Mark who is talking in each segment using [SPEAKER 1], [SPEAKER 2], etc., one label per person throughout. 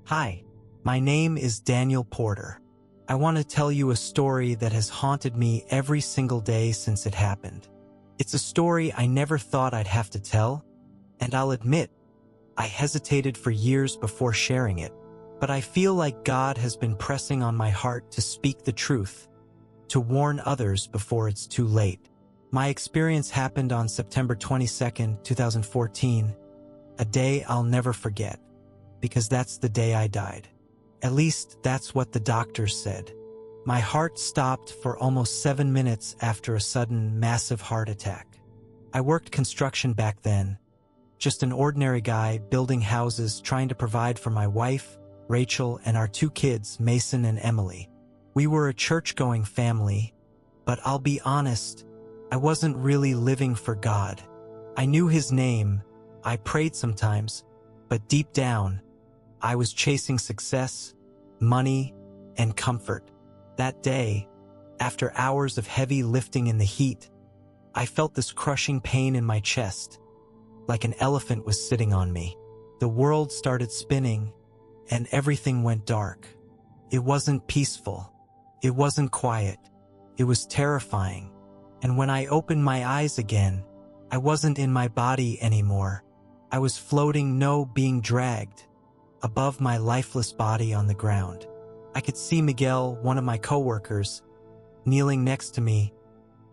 [SPEAKER 1] Hi, my name is Daniel Porter. I want to tell you a story that has haunted me every single day since it happened. It's a story I never thought I'd have to tell, and I'll admit, I hesitated for years before sharing it. But I feel like God has been pressing on my heart to speak the truth, to warn others before it's too late. My experience happened on September 22nd, 2014, a day I'll never forget, because that's the day I died. At least that's what the doctors said. My heart stopped for almost 7 minutes after a sudden, massive heart attack. I worked construction back then, just an ordinary guy building houses, trying to provide for my wife, Rachel, and our 2 kids, Mason and Emily. We were a church-going family, but I'll be honest, I wasn't really living for God. I knew His name, I prayed sometimes, but deep down, I was chasing success, money, and comfort. That day, after hours of heavy lifting in the heat, I felt this crushing pain in my chest, like an elephant was sitting on me. The world started spinning, and everything went dark. It wasn't peaceful. It wasn't quiet. It was terrifying. And when I opened my eyes again, I wasn't in my body anymore. I was floating, being dragged, above my lifeless body on the ground. I could see Miguel, one of my coworkers, kneeling next to me,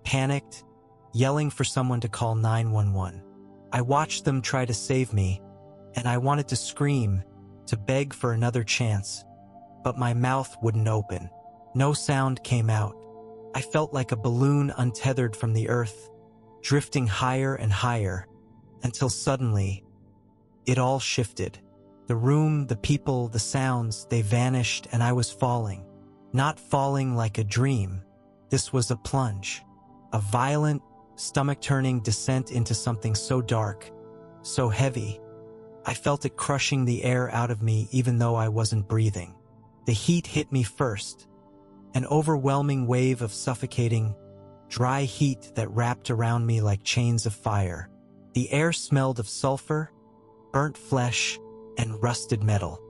[SPEAKER 1] panicked, yelling for someone to call 911. I watched them try to save me, and I wanted to scream, to beg for another chance, but my mouth wouldn't open. No sound came out. I felt like a balloon untethered from the earth, drifting higher and higher, until suddenly, it all shifted. The room, the people, the sounds, they vanished, and I was falling. Not falling like a dream. This was a plunge. A violent, stomach-turning descent into something so dark, so heavy. I felt it crushing the air out of me even though I wasn't breathing. The heat hit me first. An overwhelming wave of suffocating, dry heat that wrapped around me like chains of fire. The air smelled of sulfur, burnt flesh, and rusted metal.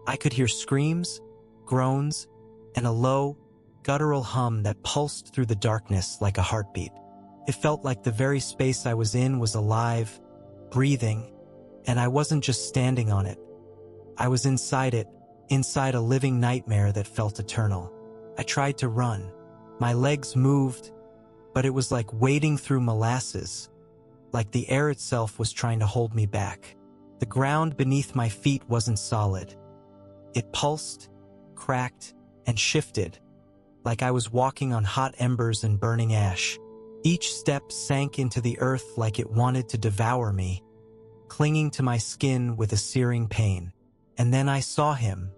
[SPEAKER 1] I could hear screams, groans, and a low, guttural hum that pulsed through the darkness like a heartbeat. It felt like the very space I was in was alive, breathing, and I wasn't just standing on it. I was inside it, inside a living nightmare that felt eternal. I tried to run. My legs moved, but it was like wading through molasses, like the air itself was trying to hold me back. The ground beneath my feet wasn't solid. It pulsed, cracked, and shifted, like I was walking on hot embers and burning ash. Each step sank into the earth like it wanted to devour me, clinging to my skin with a searing pain. And then I saw him,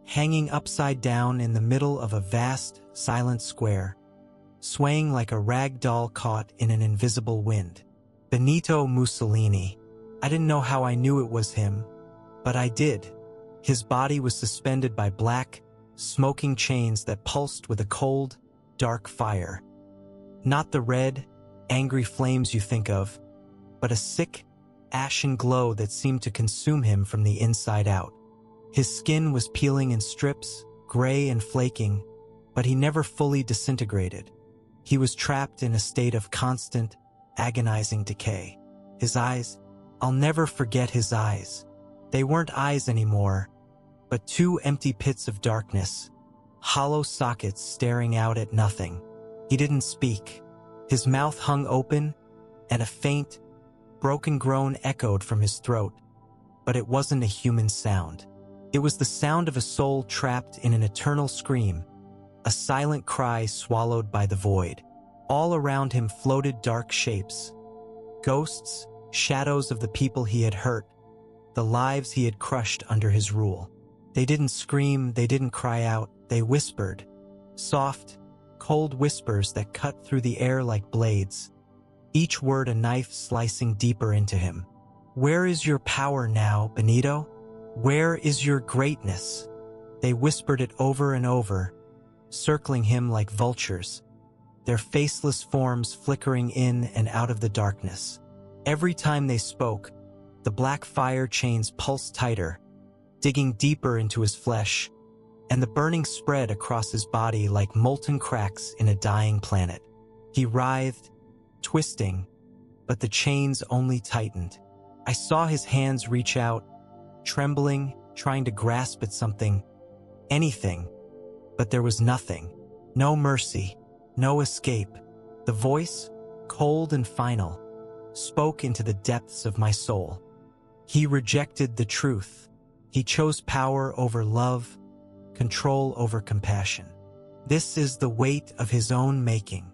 [SPEAKER 1] hanging upside down in the middle of a vast, silent square, swaying like a rag doll caught in an invisible wind. Benito Mussolini. I didn't know how I knew it was him, but I did. His body was suspended by black, smoking chains that pulsed with a cold, dark fire. Not the red, angry flames you think of, but a sick, ashen glow that seemed to consume him from the inside out. His skin was peeling in strips, gray and flaking, but he never fully disintegrated. He was trapped in a state of constant, agonizing decay. His eyes, I'll never forget his eyes. They weren't eyes anymore, but 2 empty pits of darkness, hollow sockets staring out at nothing. He didn't speak. His mouth hung open, and a faint, broken groan echoed from his throat. But it wasn't a human sound. It was the sound of a soul trapped in an eternal scream, a silent cry swallowed by the void. All around him floated dark shapes, ghosts, shadows of the people he had hurt, the lives he had crushed under his rule. They didn't scream, they didn't cry out, they whispered, soft, cold whispers that cut through the air like blades, each word a knife slicing deeper into him. Where is your power now, Benito? Where is your greatness? They whispered it over and over, circling him like vultures, their faceless forms flickering in and out of the darkness. Every time they spoke, the black fire chains pulsed tighter, digging deeper into his flesh, and the burning spread across his body like molten cracks in a dying planet. He writhed, twisting, but the chains only tightened. I saw his hands reach out, trembling, trying to grasp at something, anything, but there was nothing. No mercy, no escape. The voice, cold and final, spoke into the depths of my soul. He rejected the truth. He chose power over love, control over compassion. This is the weight of his own making.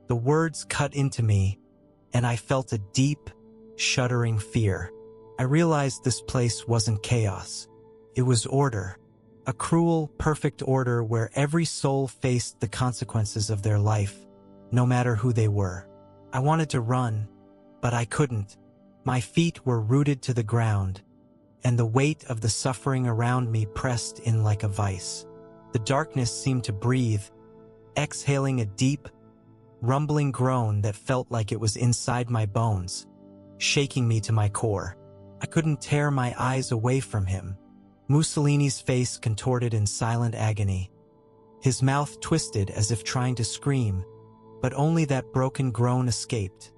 [SPEAKER 1] The words cut into me, and I felt a deep, shuddering fear. I realized this place wasn't chaos. It was order. A cruel, perfect order where every soul faced the consequences of their life, no matter who they were. I wanted to run, but I couldn't. My feet were rooted to the ground, and the weight of the suffering around me pressed in like a vice. The darkness seemed to breathe, exhaling a deep, rumbling groan that felt like it was inside my bones, shaking me to my core. I couldn't tear my eyes away from him. Mussolini's face contorted in silent agony. His mouth twisted as if trying to scream, but only that broken groan escaped.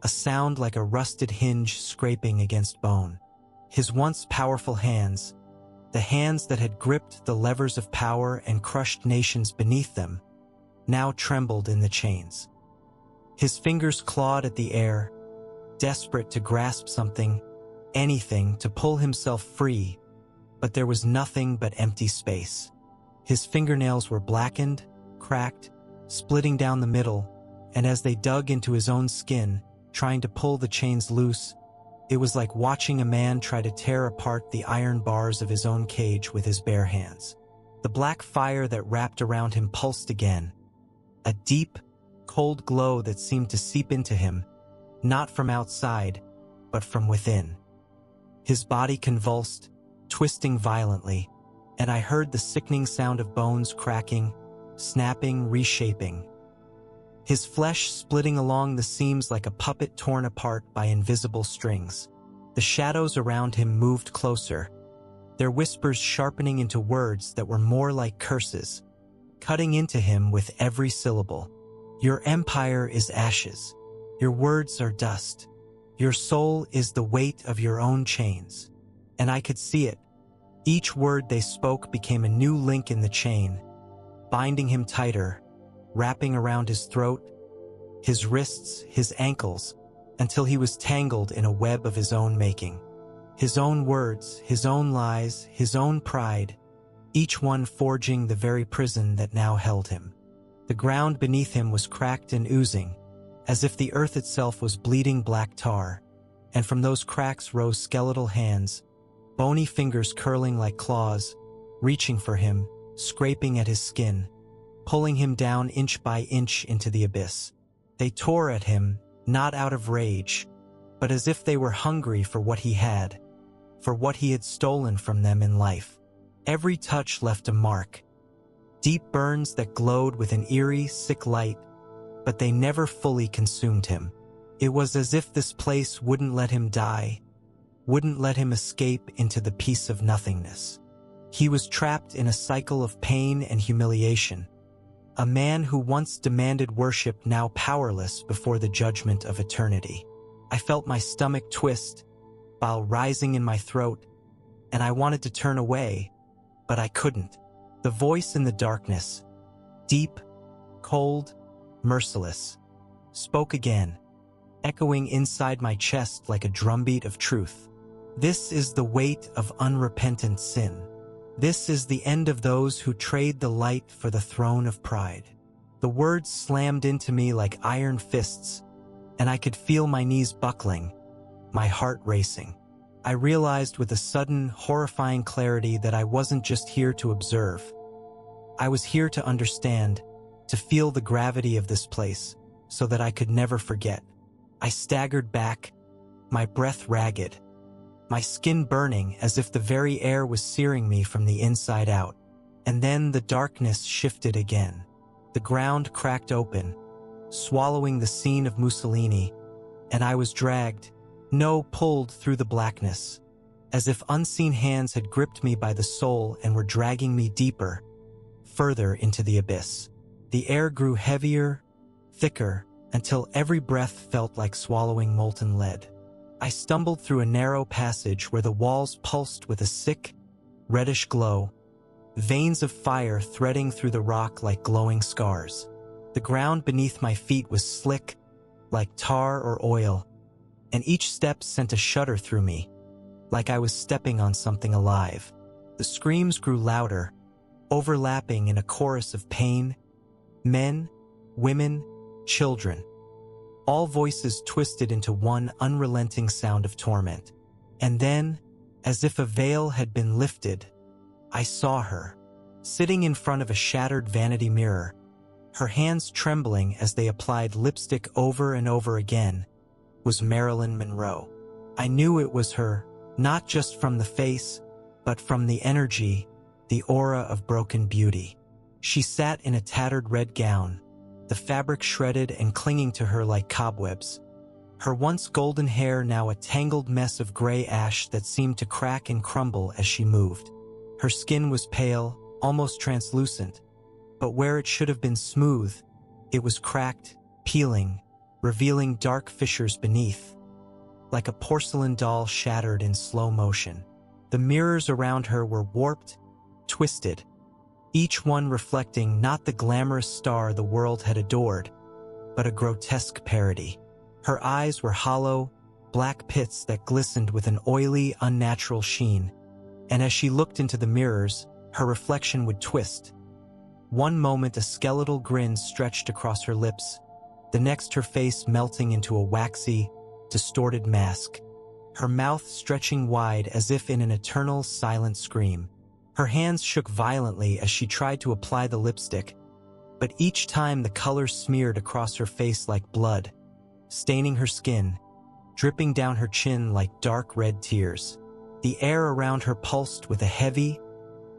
[SPEAKER 1] A sound like a rusted hinge scraping against bone. His once powerful hands, the hands that had gripped the levers of power and crushed nations beneath them, now trembled in the chains. His fingers clawed at the air, desperate to grasp something, anything to pull himself free, but there was nothing but empty space. His fingernails were blackened, cracked, splitting down the middle, and as they dug into his own skin, trying to pull the chains loose, it was like watching a man try to tear apart the iron bars of his own cage with his bare hands. The black fire that wrapped around him pulsed again, a deep, cold glow that seemed to seep into him, not from outside, but from within. His body convulsed, twisting violently, and I heard the sickening sound of bones cracking, snapping, reshaping. His flesh splitting along the seams like a puppet torn apart by invisible strings. The shadows around him moved closer, their whispers sharpening into words that were more like curses, cutting into him with every syllable. Your empire is ashes. Your words are dust. Your soul is the weight of your own chains. And I could see it. Each word they spoke became a new link in the chain, binding him tighter, wrapping around his throat, his wrists, his ankles, until he was tangled in a web of his own making. His own words, his own lies, his own pride, each one forging the very prison that now held him. The ground beneath him was cracked and oozing, as if the earth itself was bleeding black tar, and from those cracks rose skeletal hands, bony fingers curling like claws, reaching for him, scraping at his skin, pulling him down inch by inch into the abyss. They tore at him, not out of rage, but as if they were hungry for what he had, for what he had stolen from them in life. Every touch left a mark, deep burns that glowed with an eerie, sick light, but they never fully consumed him. It was as if this place wouldn't let him die, wouldn't let him escape into the peace of nothingness. He was trapped in a cycle of pain and humiliation, a man who once demanded worship now powerless before the judgment of eternity. I felt my stomach twist, bile rising in my throat, and I wanted to turn away, but I couldn't. The voice in the darkness, deep, cold, merciless, spoke again, echoing inside my chest like a drumbeat of truth. This is the weight of unrepentant sin. This is the end of those who trade the light for the throne of pride. The words slammed into me like iron fists, and I could feel my knees buckling, my heart racing. I realized with a sudden, horrifying clarity that I wasn't just here to observe. I was here to understand, to feel the gravity of this place, so that I could never forget. I staggered back, my breath ragged, my skin burning as if the very air was searing me from the inside out. And then the darkness shifted again. The ground cracked open, swallowing the scene of Mussolini, and I was dragged, pulled through the blackness, as if unseen hands had gripped me by the soul and were dragging me deeper, further into the abyss. The air grew heavier, thicker, until every breath felt like swallowing molten lead. I stumbled through a narrow passage where the walls pulsed with a sick, reddish glow, veins of fire threading through the rock like glowing scars. The ground beneath my feet was slick, like tar or oil, and each step sent a shudder through me, like I was stepping on something alive. The screams grew louder, overlapping in a chorus of pain. Men, women, children. All voices twisted into one unrelenting sound of torment. And then, as if a veil had been lifted, I saw her, sitting in front of a shattered vanity mirror, her hands trembling as they applied lipstick over and over again, was Marilyn Monroe. I knew it was her, not just from the face, but from the energy, the aura of broken beauty. She sat in a tattered red gown, the fabric shredded and clinging to her like cobwebs. Her once golden hair now a tangled mess of gray ash that seemed to crack and crumble as she moved. Her skin was pale, almost translucent, but where it should have been smooth, it was cracked, peeling, revealing dark fissures beneath, like a porcelain doll shattered in slow motion. The mirrors around her were warped, twisted, each one reflecting not the glamorous star the world had adored, but a grotesque parody. Her eyes were hollow, black pits that glistened with an oily, unnatural sheen, and as she looked into the mirrors, her reflection would twist. One moment a skeletal grin stretched across her lips, the next her face melting into a waxy, distorted mask, her mouth stretching wide as if in an eternal, silent scream. Her hands shook violently as she tried to apply the lipstick, but each time the color smeared across her face like blood, staining her skin, dripping down her chin like dark red tears. The air around her pulsed with a heavy,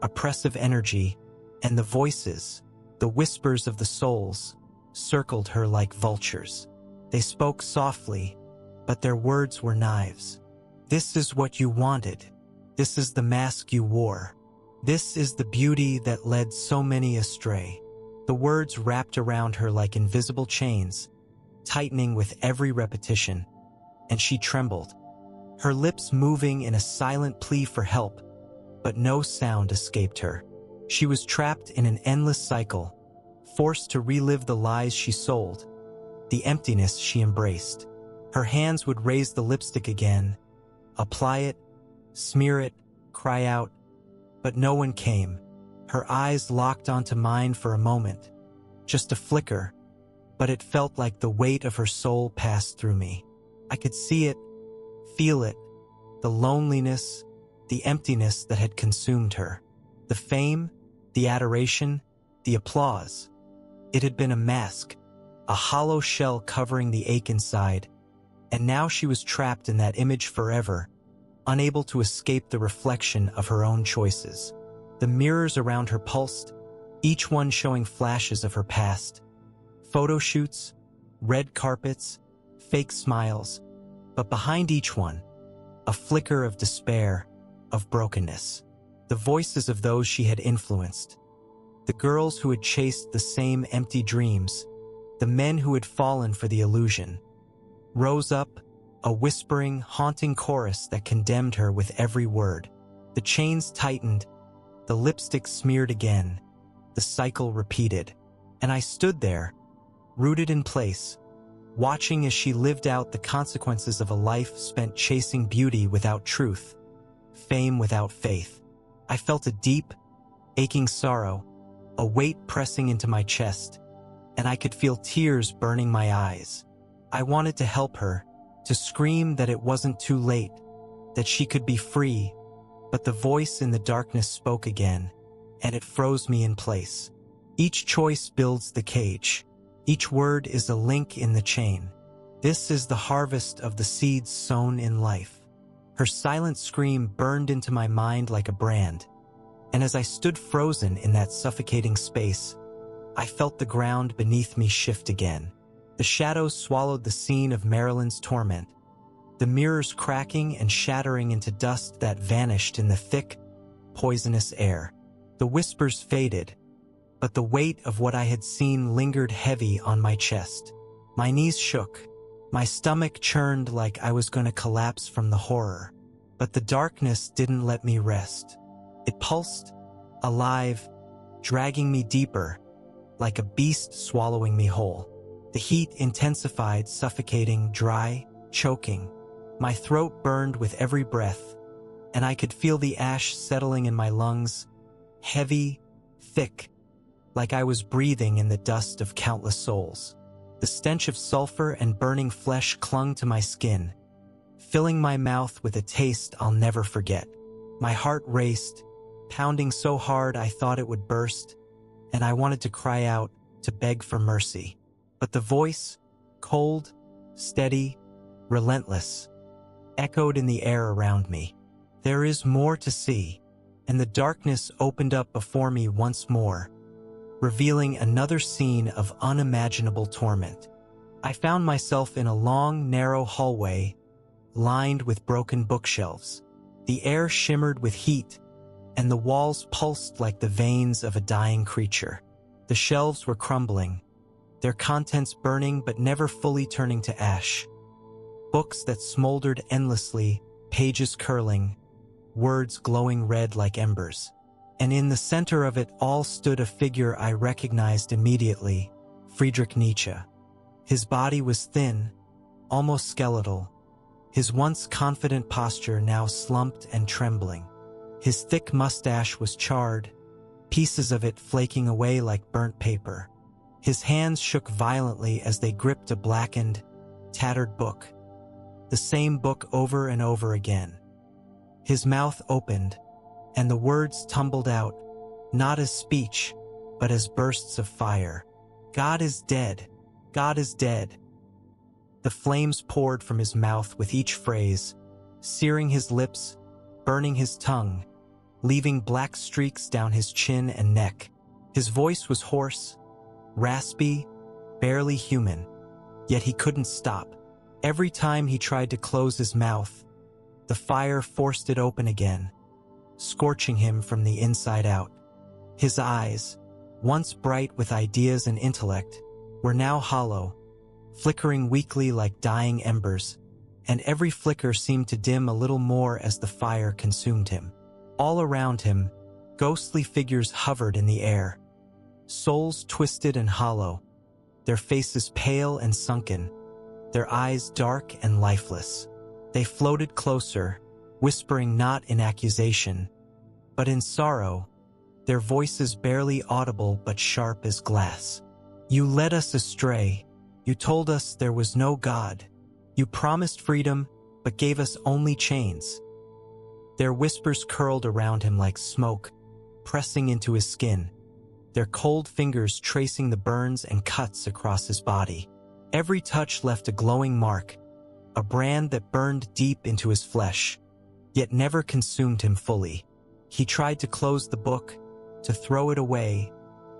[SPEAKER 1] oppressive energy, and the voices, the whispers of the souls, circled her like vultures. They spoke softly, but their words were knives. This is what you wanted. This is the mask you wore. This is the beauty that led so many astray. The words wrapped around her like invisible chains, tightening with every repetition, and she trembled, her lips moving in a silent plea for help, but no sound escaped her. She was trapped in an endless cycle, forced to relive the lies she sold, the emptiness she embraced. Her hands would raise the lipstick again, apply it, smear it, cry out, but no one came. Her eyes locked onto mine for a moment, just a flicker, but it felt like the weight of her soul passed through me. I could see it, feel it, the loneliness, the emptiness that had consumed her. The fame, the adoration, the applause. It had been a mask, a hollow shell covering the ache inside, and now she was trapped in that image forever, unable to escape the reflection of her own choices. The mirrors around her pulsed, each one showing flashes of her past. Photo shoots, red carpets, fake smiles, but behind each one, a flicker of despair, of brokenness. The voices of those she had influenced. The girls who had chased the same empty dreams, the men who had fallen for the illusion, rose up, a whispering, haunting chorus that condemned her with every word. The chains tightened, the lipstick smeared again, the cycle repeated, and I stood there, rooted in place, watching as she lived out the consequences of a life spent chasing beauty without truth, fame without faith. I felt a deep, aching sorrow, a weight pressing into my chest, and I could feel tears burning my eyes. I wanted to help her, to scream that it wasn't too late, that she could be free, but the voice in the darkness spoke again, and it froze me in place. Each choice builds the cage. Each word is a link in the chain. This is the harvest of the seeds sown in life. Her silent scream burned into my mind like a brand, and as I stood frozen in that suffocating space, I felt the ground beneath me shift again. The shadows swallowed the scene of Marilyn's torment, the mirrors cracking and shattering into dust that vanished in the thick, poisonous air. The whispers faded, but the weight of what I had seen lingered heavy on my chest. My knees shook. My stomach churned like I was going to collapse from the horror. But the darkness didn't let me rest. It pulsed, alive, dragging me deeper, like a beast swallowing me whole. The heat intensified, suffocating, dry, choking. My throat burned with every breath, and I could feel the ash settling in my lungs, heavy, thick, like I was breathing in the dust of countless souls. The stench of sulfur and burning flesh clung to my skin, filling my mouth with a taste I'll never forget. My heart raced, pounding so hard I thought it would burst, and I wanted to cry out, to beg for mercy. But the voice, cold, steady, relentless, echoed in the air around me. There is more to see, and the darkness opened up before me once more, revealing another scene of unimaginable torment. I found myself in a long, narrow hallway, lined with broken bookshelves. The air shimmered with heat, and the walls pulsed like the veins of a dying creature. The shelves were crumbling, their contents burning but never fully turning to ash. Books that smoldered endlessly, pages curling, words glowing red like embers. And in the center of it all stood a figure I recognized immediately, Friedrich Nietzsche. His body was thin, almost skeletal, his once confident posture now slumped and trembling. His thick mustache was charred, pieces of it flaking away like burnt paper. His hands shook violently as they gripped a blackened, tattered book, the same book over and over again. His mouth opened, and the words tumbled out, not as speech, but as bursts of fire. God is dead. God is dead. The flames poured from his mouth with each phrase, searing his lips, burning his tongue, leaving black streaks down his chin and neck. His voice was hoarse, raspy, barely human, yet he couldn't stop. Every time he tried to close his mouth, the fire forced it open again, scorching him from the inside out. His eyes, once bright with ideas and intellect, were now hollow, flickering weakly like dying embers, and every flicker seemed to dim a little more as the fire consumed him. All around him, ghostly figures hovered in the air, souls twisted and hollow, their faces pale and sunken, their eyes dark and lifeless. They floated closer, whispering not in accusation, but in sorrow, their voices barely audible but sharp as glass. You led us astray. You told us there was no God. You promised freedom, but gave us only chains. Their whispers curled around him like smoke, pressing into his skin, their cold fingers tracing the burns and cuts across his body. Every touch left a glowing mark, a brand that burned deep into his flesh, yet never consumed him fully. He tried to close the book, to throw it away,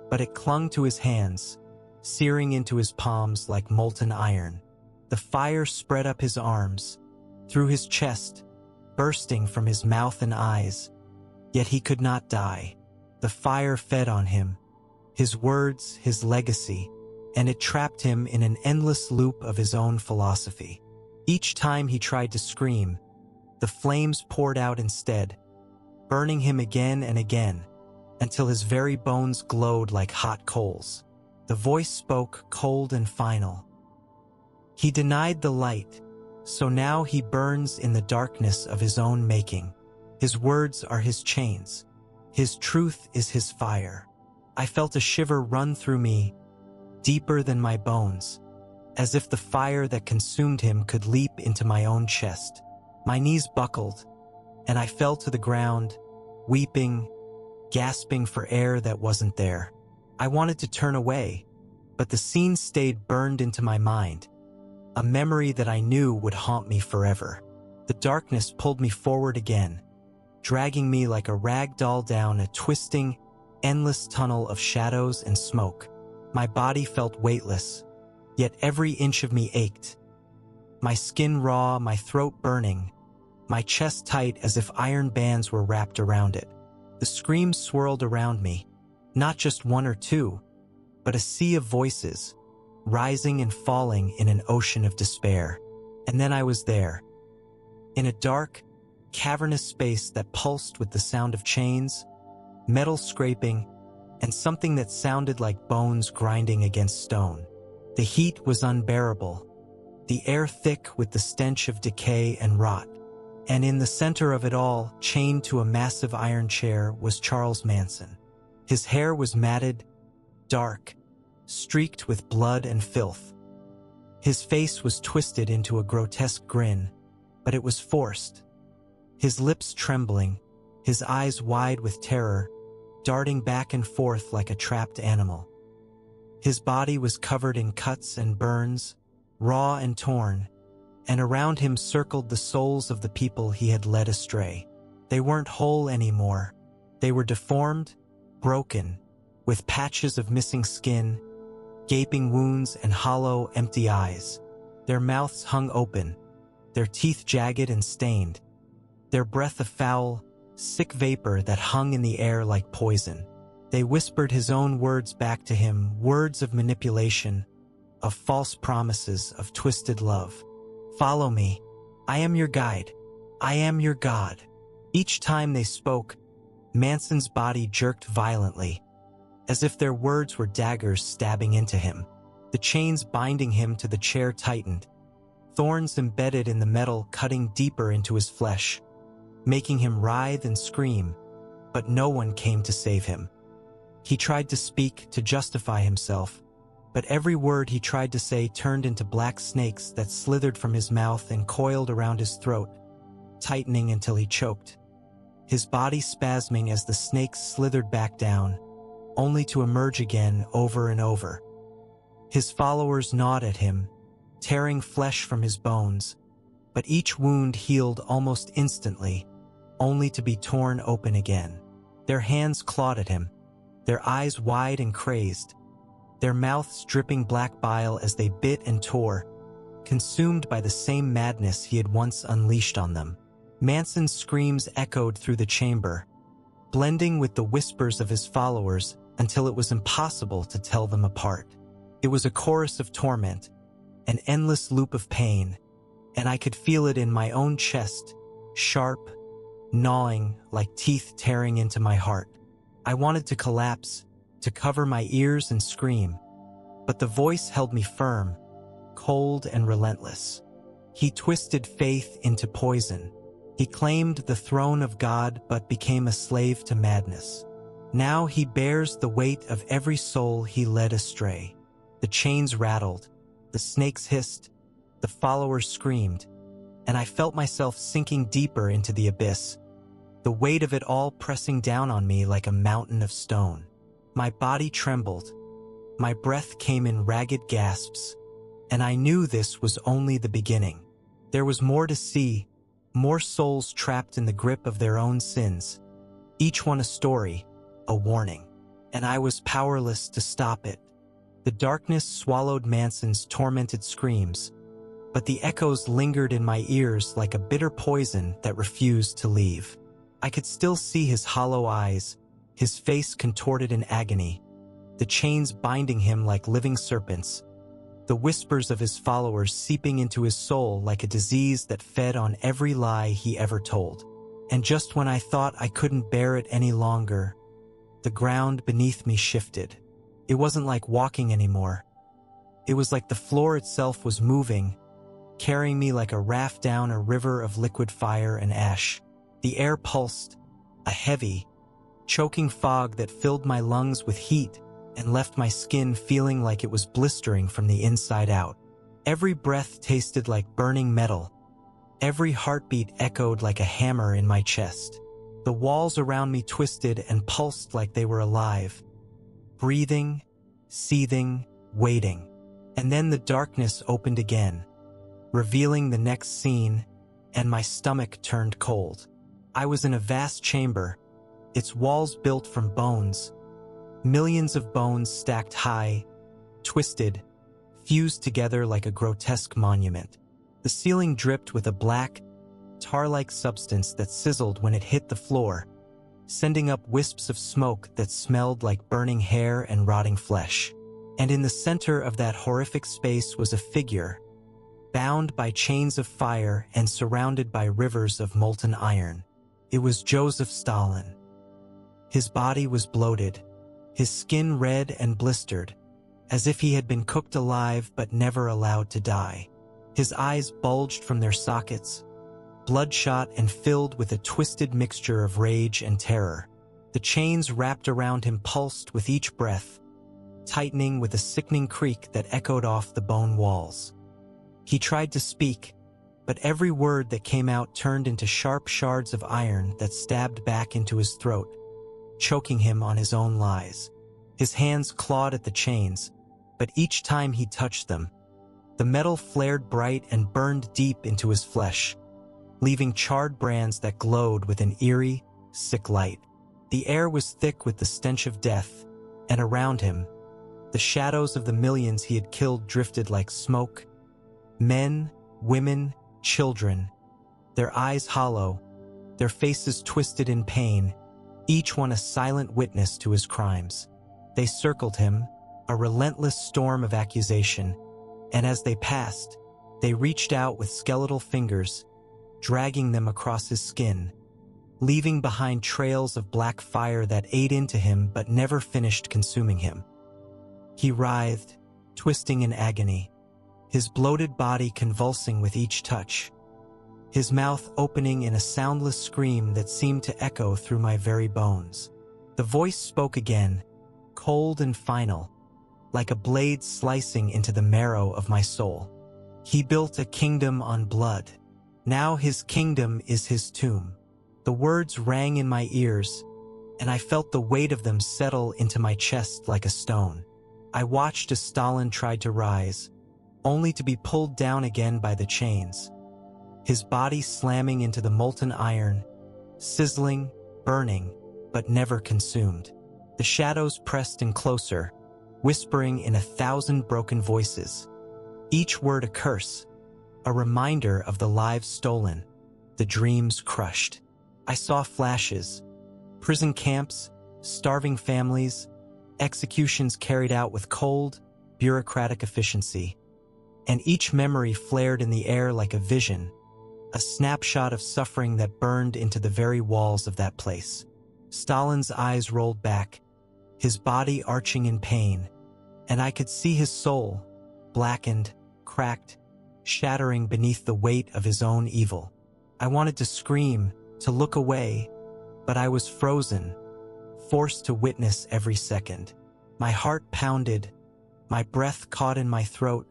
[SPEAKER 1] but it clung to his hands, searing into his palms like molten iron. The fire spread up his arms, through his chest, bursting from his mouth and eyes, yet he could not die. The fire fed on him, his words, his legacy, and it trapped him in an endless loop of his own philosophy. Each time he tried to scream, the flames poured out instead, burning him again and again, until his very bones glowed like hot coals. The voice spoke, cold and final. He denied the light, so now he burns in the darkness of his own making. His words are his chains. His truth is his fire. I felt a shiver run through me, deeper than my bones, as if the fire that consumed him could leap into my own chest. My knees buckled, and I fell to the ground, weeping, gasping for air that wasn't there. I wanted to turn away, but the scene stayed burned into my mind, a memory that I knew would haunt me forever. The darkness pulled me forward again, dragging me like a rag doll down a twisting, endless tunnel of shadows and smoke. My body felt weightless, yet every inch of me ached. My skin raw, my throat burning, my chest tight as if iron bands were wrapped around it. The screams swirled around me, not just one or two, but a sea of voices, rising and falling in an ocean of despair. And then I was there, in a dark, cavernous space that pulsed with the sound of chains, metal scraping, and something that sounded like bones grinding against stone. The heat was unbearable, the air thick with the stench of decay and rot. And in the center of it all, chained to a massive iron chair, was Charles Manson. His hair was matted, dark, streaked with blood and filth. His face was twisted into a grotesque grin, but it was forced. His lips trembling, his eyes wide with terror, darting back and forth like a trapped animal. His body was covered in cuts and burns, raw and torn, and around him circled the souls of the people he had led astray. They weren't whole anymore. They were deformed, broken, with patches of missing skin, gaping wounds and hollow, empty eyes. Their mouths hung open, their teeth jagged and stained, their breath a foul, sick vapor that hung in the air like poison. They whispered his own words back to him, words of manipulation, of false promises, of twisted love. "Follow me. I am your guide. I am your God." Each time they spoke, Manson's body jerked violently, as if their words were daggers stabbing into him. The chains binding him to the chair tightened, thorns embedded in the metal cutting deeper into his flesh, making him writhe and scream, but no one came to save him. He tried to speak, to justify himself, but every word he tried to say turned into black snakes that slithered from his mouth and coiled around his throat, tightening until he choked, his body spasming as the snakes slithered back down, only to emerge again over and over. His followers gnawed at him, tearing flesh from his bones, but each wound healed almost instantly, only to be torn open again. Their hands clawed at him, their eyes wide and crazed, their mouths dripping black bile as they bit and tore, consumed by the same madness he had once unleashed on them. Manson's screams echoed through the chamber, blending with the whispers of his followers until it was impossible to tell them apart. It was a chorus of torment, an endless loop of pain, and I could feel it in my own chest, sharp, gnawing, like teeth tearing into my heart. I wanted to collapse, to cover my ears and scream, but the voice held me firm, cold and relentless. He twisted faith into poison. He claimed the throne of God but became a slave to madness. Now he bears the weight of every soul he led astray. The chains rattled, the snakes hissed, the followers screamed, and I felt myself sinking deeper into the abyss, the weight of it all pressing down on me like a mountain of stone. My body trembled, my breath came in ragged gasps, and I knew this was only the beginning. There was more to see, more souls trapped in the grip of their own sins, each one a story, a warning, and I was powerless to stop it. The darkness swallowed Manson's tormented screams, but the echoes lingered in my ears like a bitter poison that refused to leave. I could still see his hollow eyes, his face contorted in agony, the chains binding him like living serpents, the whispers of his followers seeping into his soul like a disease that fed on every lie he ever told. And just when I thought I couldn't bear it any longer, the ground beneath me shifted. It wasn't like walking anymore. It was like the floor itself was moving, carrying me like a raft down a river of liquid fire and ash. The air pulsed, a heavy, choking fog that filled my lungs with heat and left my skin feeling like it was blistering from the inside out. Every breath tasted like burning metal. Every heartbeat echoed like a hammer in my chest. The walls around me twisted and pulsed like they were alive, breathing, seething, waiting. And then the darkness opened again, revealing the next scene, and my stomach turned cold. I was in a vast chamber, its walls built from bones, millions of bones stacked high, twisted, fused together like a grotesque monument. The ceiling dripped with a black, tar-like substance that sizzled when it hit the floor, sending up wisps of smoke that smelled like burning hair and rotting flesh. And in the center of that horrific space was a figure, bound by chains of fire and surrounded by rivers of molten iron. It was Joseph Stalin. His body was bloated, his skin red and blistered, as if he had been cooked alive but never allowed to die. His eyes bulged from their sockets, bloodshot and filled with a twisted mixture of rage and terror. The chains wrapped around him pulsed with each breath, tightening with a sickening creak that echoed off the bone walls. He tried to speak, but every word that came out turned into sharp shards of iron that stabbed back into his throat, choking him on his own lies. His hands clawed at the chains, but each time he touched them, the metal flared bright and burned deep into his flesh, leaving charred brands that glowed with an eerie, sick light. The air was thick with the stench of death, and around him, the shadows of the millions he had killed drifted like smoke. Men, women, children, their eyes hollow, their faces twisted in pain, each one a silent witness to his crimes. They circled him, a relentless storm of accusation, and as they passed, they reached out with skeletal fingers, dragging them across his skin, leaving behind trails of black fire that ate into him but never finished consuming him. He writhed, twisting in agony, his bloated body convulsing with each touch, his mouth opening in a soundless scream that seemed to echo through my very bones. The voice spoke again, cold and final, like a blade slicing into the marrow of my soul. He built a kingdom on blood. Now his kingdom is his tomb. The words rang in my ears, and I felt the weight of them settle into my chest like a stone. I watched as Stalin tried to rise, only to be pulled down again by the chains, his body slamming into the molten iron, sizzling, burning, but never consumed. The shadows pressed in closer, whispering in 1,000 broken voices, each word a curse, a reminder of the lives stolen, the dreams crushed. I saw flashes, prison camps, starving families, executions carried out with cold, bureaucratic efficiency. And each memory flared in the air like a vision, a snapshot of suffering that burned into the very walls of that place. Stalin's eyes rolled back, his body arching in pain, and I could see his soul, blackened, cracked, shattering beneath the weight of his own evil. I wanted to scream, to look away, but I was frozen, forced to witness every second. My heart pounded, my breath caught in my throat,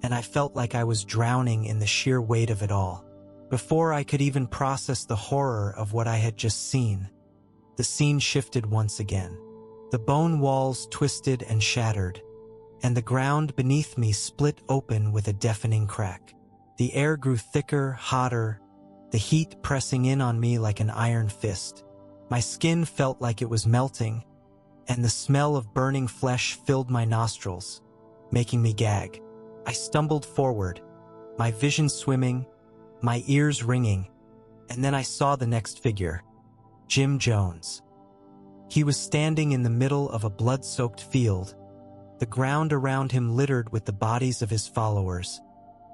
[SPEAKER 1] and I felt like I was drowning in the sheer weight of it all. Before I could even process the horror of what I had just seen, the scene shifted once again. The bone walls twisted and shattered, and the ground beneath me split open with a deafening crack. The air grew thicker, hotter, the heat pressing in on me like an iron fist. My skin felt like it was melting, and the smell of burning flesh filled my nostrils, making me gag. I stumbled forward, my vision swimming, my ears ringing, and then I saw the next figure, Jim Jones. He was standing in the middle of a blood-soaked field, the ground around him littered with the bodies of his followers,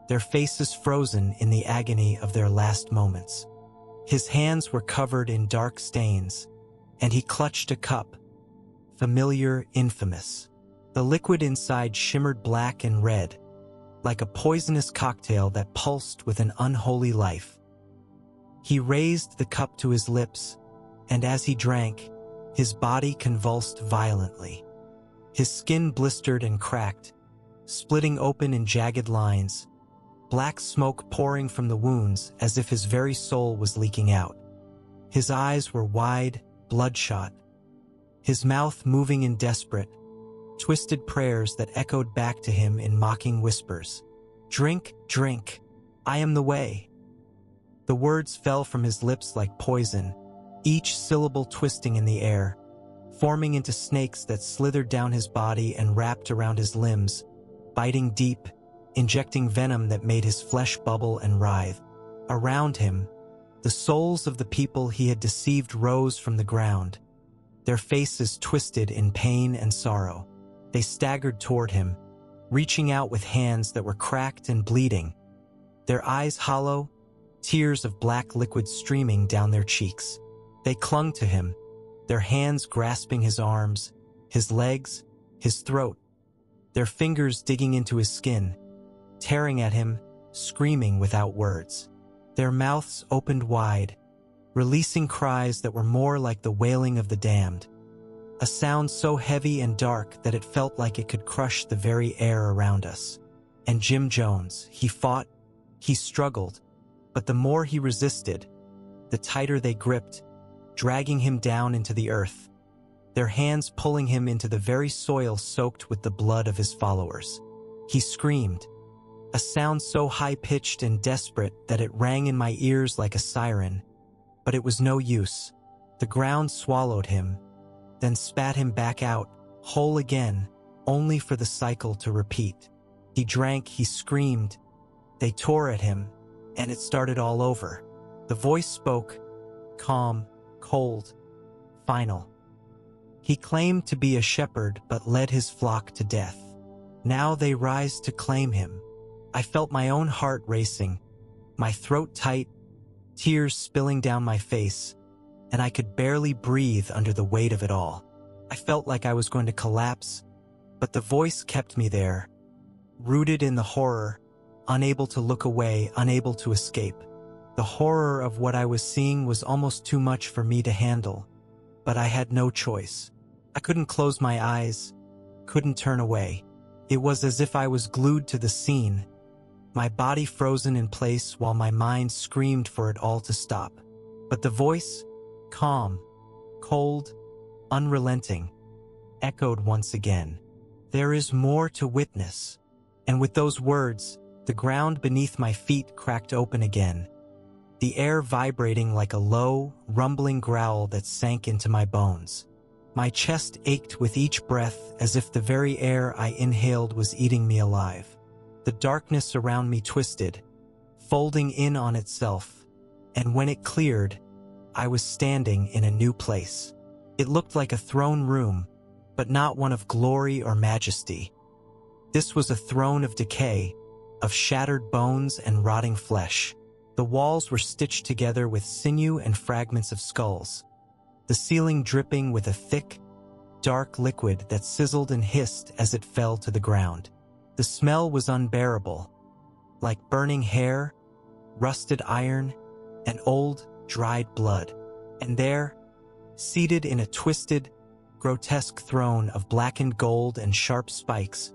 [SPEAKER 1] their faces frozen in the agony of their last moments. His hands were covered in dark stains, and he clutched a cup, familiar, infamous. The liquid inside shimmered black and red, like a poisonous cocktail that pulsed with an unholy life. He raised the cup to his lips, and as he drank, his body convulsed violently. His skin blistered and cracked, splitting open in jagged lines, black smoke pouring from the wounds as if his very soul was leaking out. His eyes were wide, bloodshot, his mouth moving in desperate, twisted prayers that echoed back to him in mocking whispers. "Drink, drink, I am the way." The words fell from his lips like poison, each syllable twisting in the air, forming into snakes that slithered down his body and wrapped around his limbs, biting deep, injecting venom that made his flesh bubble and writhe. Around him, the souls of the people he had deceived rose from the ground, their faces twisted in pain and sorrow. They staggered toward him, reaching out with hands that were cracked and bleeding, their eyes hollow, tears of black liquid streaming down their cheeks. They clung to him, their hands grasping his arms, his legs, his throat, their fingers digging into his skin, tearing at him, screaming without words. Their mouths opened wide, releasing cries that were more like the wailing of the damned, a sound so heavy and dark that it felt like it could crush the very air around us. And Jim Jones, he fought, he struggled, but the more he resisted, the tighter they gripped, dragging him down into the earth, their hands pulling him into the very soil soaked with the blood of his followers. He screamed, a sound so high-pitched and desperate that it rang in my ears like a siren, but it was no use. The ground swallowed him, then spat him back out, whole again, only for the cycle to repeat. He drank, he screamed, they tore at him, and it started all over. The voice spoke, calm, cold, final. He claimed to be a shepherd but led his flock to death. Now they rise to claim him. I felt my own heart racing, my throat tight, tears spilling down my face, and I could barely breathe under the weight of it all. I felt like I was going to collapse, but the voice kept me there, rooted in the horror, unable to look away, unable to escape. The horror of what I was seeing was almost too much for me to handle, but I had no choice. I couldn't close my eyes, couldn't turn away. It was as if I was glued to the scene, my body frozen in place while my mind screamed for it all to stop. But the voice, calm, cold, unrelenting, echoed once again. There is more to witness. And with those words, the ground beneath my feet cracked open again, the air vibrating like a low, rumbling growl that sank into my bones. My chest ached with each breath as if the very air I inhaled was eating me alive. The darkness around me twisted, folding in on itself, and when it cleared, I was standing in a new place. It looked like a throne room, but not one of glory or majesty. This was a throne of decay, of shattered bones and rotting flesh. The walls were stitched together with sinew and fragments of skulls, the ceiling dripping with a thick, dark liquid that sizzled and hissed as it fell to the ground. The smell was unbearable, like burning hair, rusted iron, and old, dried blood. And there, seated in a twisted, grotesque throne of blackened gold and sharp spikes,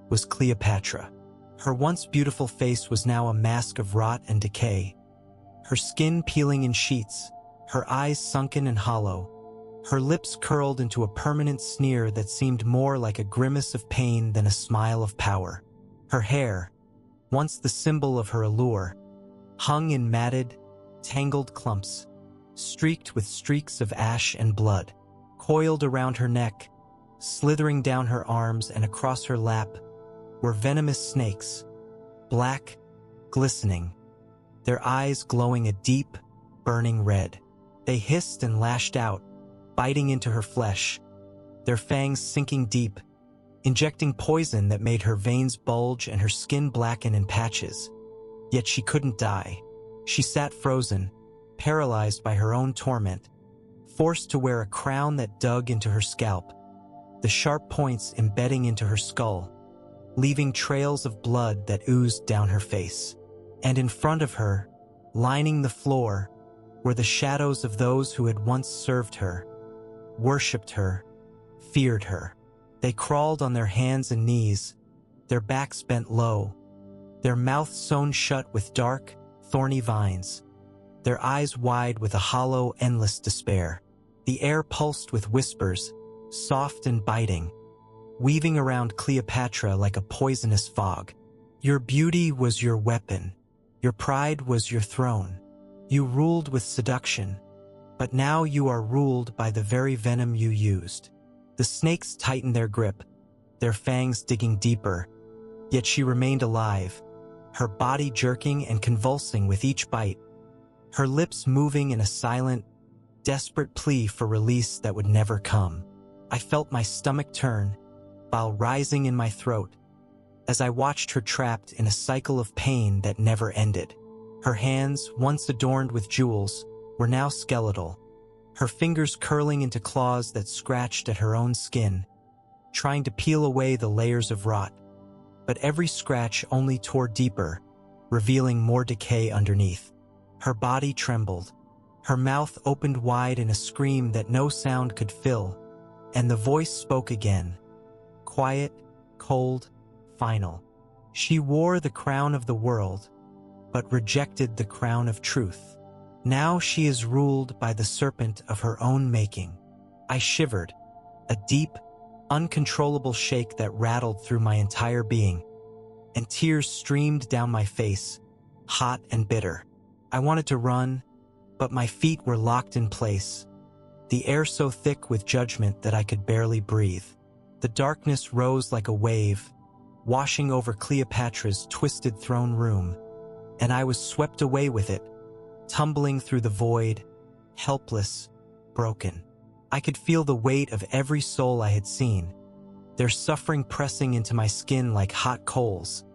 [SPEAKER 1] was Cleopatra. Her once beautiful face was now a mask of rot and decay, her skin peeling in sheets, her eyes sunken and hollow, her lips curled into a permanent sneer that seemed more like a grimace of pain than a smile of power. Her hair, once the symbol of her allure, hung in matted, tangled clumps, streaked with streaks of ash and blood. Coiled around her neck, slithering down her arms and across her lap, were venomous snakes, black, glistening, their eyes glowing a deep, burning red. They hissed and lashed out, biting into her flesh, their fangs sinking deep, injecting poison that made her veins bulge and her skin blacken in patches. Yet she couldn't die. She sat frozen, paralyzed by her own torment, forced to wear a crown that dug into her scalp, the sharp points embedding into her skull, leaving trails of blood that oozed down her face. And in front of her, lining the floor, were the shadows of those who had once served her, worshipped her, feared her. They crawled on their hands and knees, their backs bent low, their mouths sewn shut with dark, thorny vines, their eyes wide with a hollow, endless despair. The air pulsed with whispers, soft and biting, weaving around Cleopatra like a poisonous fog. Your beauty was your weapon. Your pride was your throne. You ruled with seduction, but now you are ruled by the very venom you used. The snakes tightened their grip, their fangs digging deeper, Yet she remained alive, her body jerking and convulsing with each bite, her lips moving in a silent, desperate plea for release that would never come. I felt my stomach turn, bile rising in my throat, as I watched her trapped in a cycle of pain that never ended. Her hands, once adorned with jewels, were now skeletal, her fingers curling into claws that scratched at her own skin, trying to peel away the layers of rot. But every scratch only tore deeper, revealing more decay underneath. Her body trembled. Her mouth opened wide in a scream that no sound could fill, and the voice spoke again. Quiet, cold, final. She wore the crown of the world, but rejected the crown of truth. Now she is ruled by the serpent of her own making. I shivered, a deep, uncontrollable shake that rattled through my entire being, and tears streamed down my face, hot and bitter. I wanted to run, but my feet were locked in place, the air so thick with judgment that I could barely breathe. The darkness rose like a wave, washing over Cleopatra's twisted throne room, and I was swept away with it, tumbling through the void, helpless, broken. I could feel the weight of every soul I had seen, their suffering pressing into my skin like hot coals.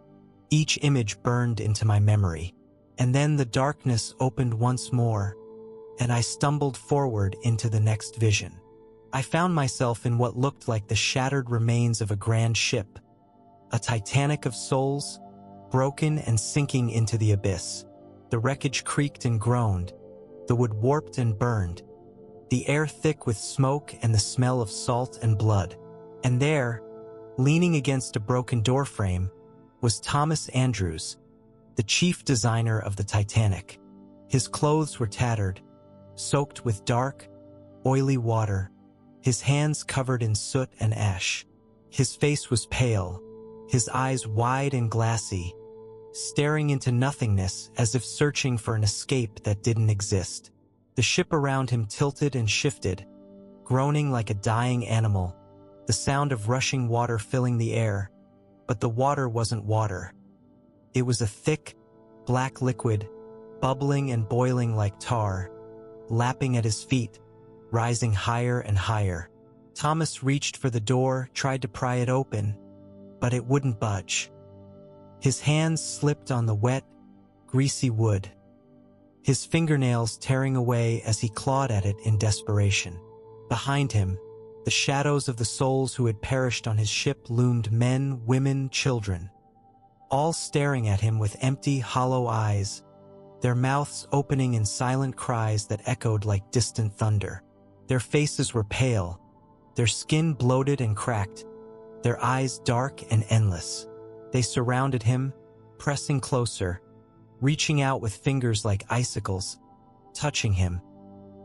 [SPEAKER 1] Each image burned into my memory. And then the darkness opened once more, and I stumbled forward into the next vision. I found myself in what looked like the shattered remains of a grand ship, a Titanic of souls, broken and sinking into the abyss. The wreckage creaked and groaned, the wood warped and burned, the air thick with smoke and the smell of salt and blood. And there, leaning against a broken doorframe, was Thomas Andrews, the chief designer of the Titanic. His clothes were tattered, soaked with dark, oily water, his hands covered in soot and ash. His face was pale, his eyes wide and glassy, staring into nothingness as if searching for an escape that didn't exist. The ship around him tilted and shifted, groaning like a dying animal, the sound of rushing water filling the air. But the water wasn't water. It was a thick, black liquid, bubbling and boiling like tar, lapping at his feet, rising higher and higher. Thomas reached for the door, tried to pry it open, but it wouldn't budge. His hands slipped on the wet, greasy wood, his fingernails tearing away as he clawed at it in desperation. Behind him, the shadows of the souls who had perished on his ship loomed, men, women, children, all staring at him with empty, hollow eyes, their mouths opening in silent cries that echoed like distant thunder. Their faces were pale, their skin bloated and cracked, their eyes dark and endless. They surrounded him, pressing closer, reaching out with fingers like icicles, touching him,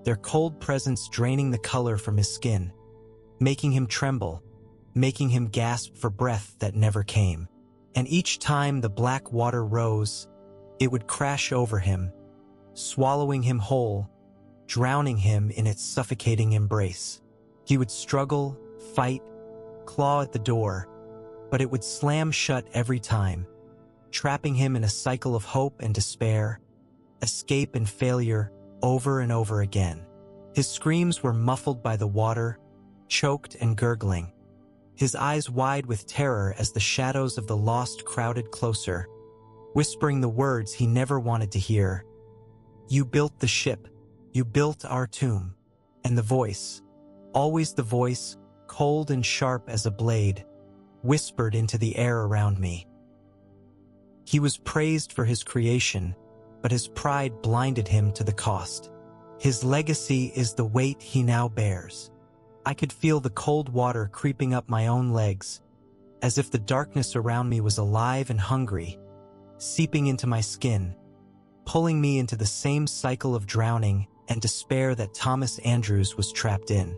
[SPEAKER 1] their cold presence draining the color from his skin, making him tremble, making him gasp for breath that never came. And each time the black water rose, it would crash over him, swallowing him whole, drowning him in its suffocating embrace. He would struggle, fight, claw at the door, but it would slam shut every time, trapping him in a cycle of hope and despair, escape and failure over and over again. His screams were muffled by the water, choked and gurgling, his eyes wide with terror as the shadows of the lost crowded closer, whispering the words he never wanted to hear. "You built the ship. You built our tomb." And the voice, always the voice, cold and sharp as a blade, whispered into the air around me. He was praised for his creation, but his pride blinded him to the cost. His legacy is the weight he now bears. I could feel the cold water creeping up my own legs, as if the darkness around me was alive and hungry, seeping into my skin, pulling me into the same cycle of drowning and despair that Thomas Andrews was trapped in.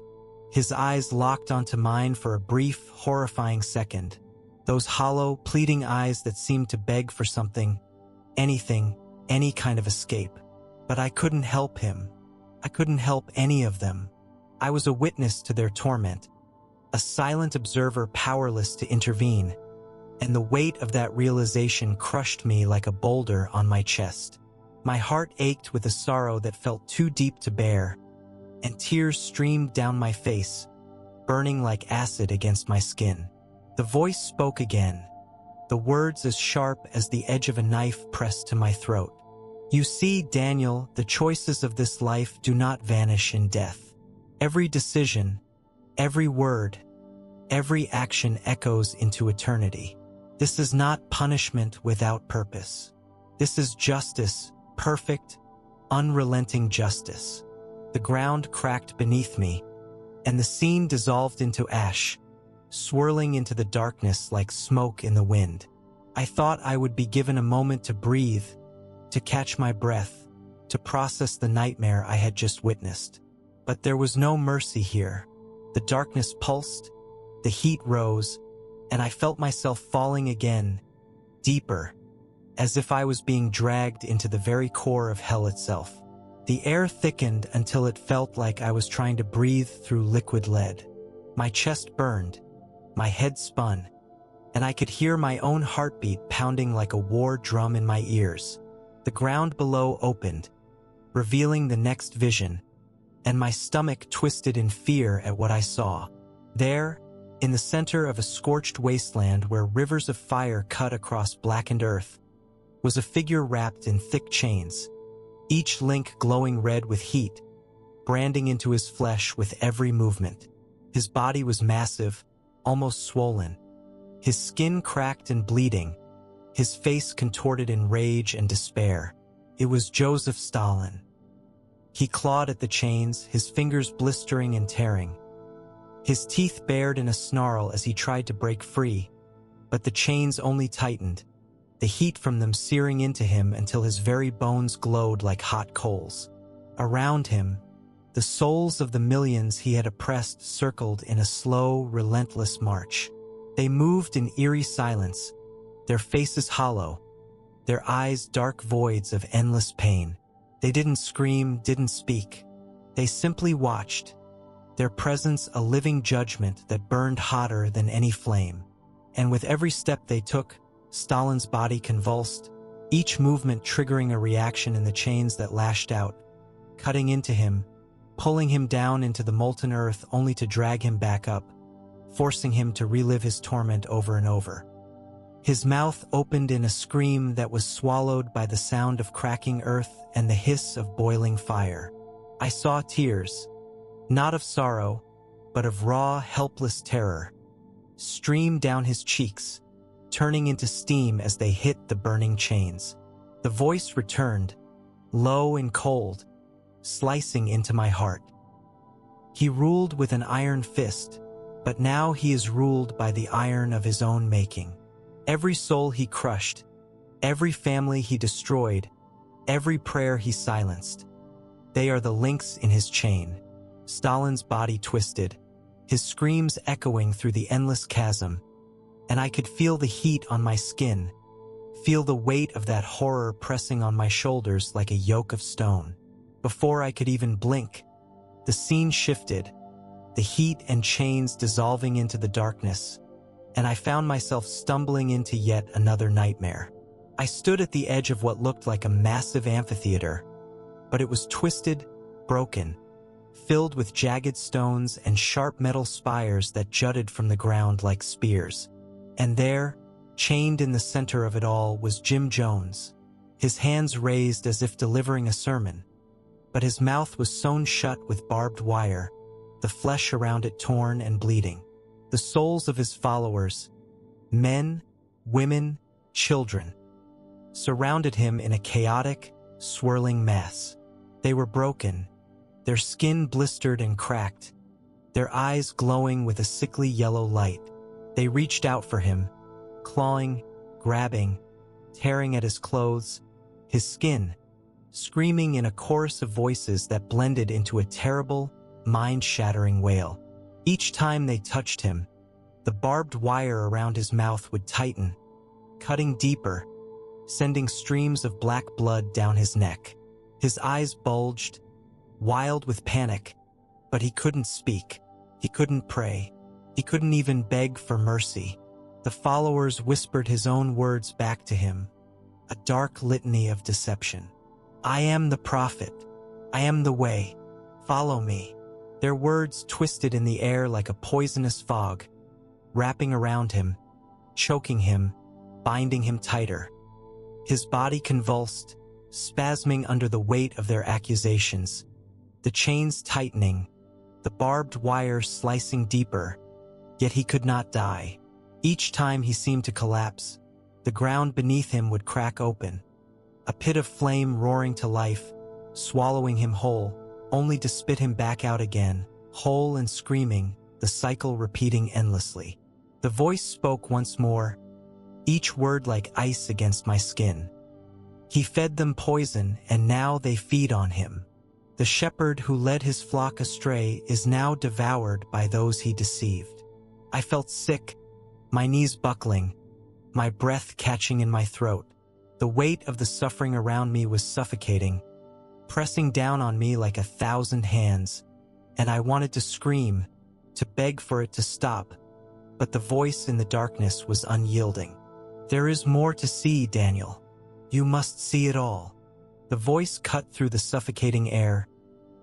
[SPEAKER 1] His eyes locked onto mine for a brief, horrifying second, those hollow, pleading eyes that seemed to beg for something, anything, any kind of escape. But I couldn't help him. I couldn't help any of them. I was a witness to their torment, a silent observer powerless to intervene. and the weight of that realization crushed me like a boulder on my chest. My heart ached with a sorrow that felt too deep to bear, and tears streamed down my face, burning like acid against my skin. The voice spoke again, the words as sharp as the edge of a knife pressed to my throat. "You see, Daniel, the choices of this life do not vanish in death. Every decision, every word, every action echoes into eternity. This is not punishment without purpose. This is justice, perfect, unrelenting justice." The ground cracked beneath me, and the scene dissolved into ash, swirling into the darkness like smoke in the wind. I thought I would be given a moment to breathe, to catch my breath, to process the nightmare I had just witnessed. But there was no mercy here. The darkness pulsed, the heat rose, and I felt myself falling again, deeper, as if I was being dragged into the very core of hell itself. The air thickened until it felt like I was trying to breathe through liquid lead. My chest burned, my head spun, and I could hear my own heartbeat pounding like a war drum in my ears. The ground below opened, revealing the next vision, and my stomach twisted in fear at what I saw. There, in the center of a scorched wasteland where rivers of fire cut across blackened earth, was a figure wrapped in thick chains, each link glowing red with heat, branding into his flesh with every movement. His body was massive, almost swollen, his skin cracked and bleeding, his face contorted in rage and despair. It was Joseph Stalin. He clawed at the chains, his fingers blistering and tearing. His teeth bared in a snarl as he tried to break free, but the chains only tightened, the heat from them searing into him until his very bones glowed like hot coals. Around him, the souls of the millions he had oppressed circled in a slow, relentless march. They moved in eerie silence, their faces hollow, their eyes dark voids of endless pain. They didn't scream, didn't speak. They simply watched, their presence a living judgment that burned hotter than any flame. And with every step they took, Stalin's body convulsed, each movement triggering a reaction in the chains that lashed out, cutting into him, pulling him down into the molten earth only to drag him back up, forcing him to relive his torment over and over. His mouth opened in a scream that was swallowed by the sound of cracking earth and the hiss of boiling fire. I saw tears, not of sorrow, but of raw, helpless terror, stream down his cheeks, turning into steam as they hit the burning chains. The voice returned, low and cold, slicing into my heart. He ruled with an iron fist, but now he is ruled by the iron of his own making. Every soul he crushed, every family he destroyed, every prayer he silenced. They are the links in his chain. Stalin's body twisted, his screams echoing through the endless chasm, and I could feel the heat on my skin, feel the weight of that horror pressing on my shoulders like a yoke of stone. Before I could even blink, the scene shifted, the heat and chains dissolving into the darkness, and I found myself stumbling into yet another nightmare. I stood at the edge of what looked like a massive amphitheater, but it was twisted, broken, filled with jagged stones and sharp metal spires that jutted from the ground like spears. And there, chained in the center of it all, was Jim Jones, his hands raised as if delivering a sermon, but his mouth was sewn shut with barbed wire, the flesh around it torn and bleeding. The souls of his followers, men, women, children, surrounded him in a chaotic, swirling mass. They were broken, their skin blistered and cracked, their eyes glowing with a sickly yellow light. They reached out for him, clawing, grabbing, tearing at his clothes, his skin, screaming in a chorus of voices that blended into a terrible, mind-shattering wail. Each time they touched him, the barbed wire around his mouth would tighten, cutting deeper, sending streams of black blood down his neck. His eyes bulged, wild with panic, but he couldn't speak. He couldn't pray. He couldn't even beg for mercy. The followers whispered his own words back to him, a dark litany of deception. I am the prophet. I am the way. Follow me. Their words twisted in the air like a poisonous fog, wrapping around him, choking him, binding him tighter. His body convulsed, spasming under the weight of their accusations, the chains tightening, the barbed wire slicing deeper, yet he could not die. Each time he seemed to collapse, the ground beneath him would crack open, a pit of flame roaring to life, swallowing him whole, only to spit him back out again, whole and screaming, the cycle repeating endlessly. The voice spoke once more, each word like ice against my skin. He fed them poison, and now they feed on him. The shepherd who led his flock astray is now devoured by those he deceived. I felt sick, my knees buckling, my breath catching in my throat. The weight of the suffering around me was suffocating, pressing down on me like 1,000 hands, and I wanted to scream, to beg for it to stop, but the voice in the darkness was unyielding. There is more to see, Daniel. You must see it all. The voice cut through the suffocating air,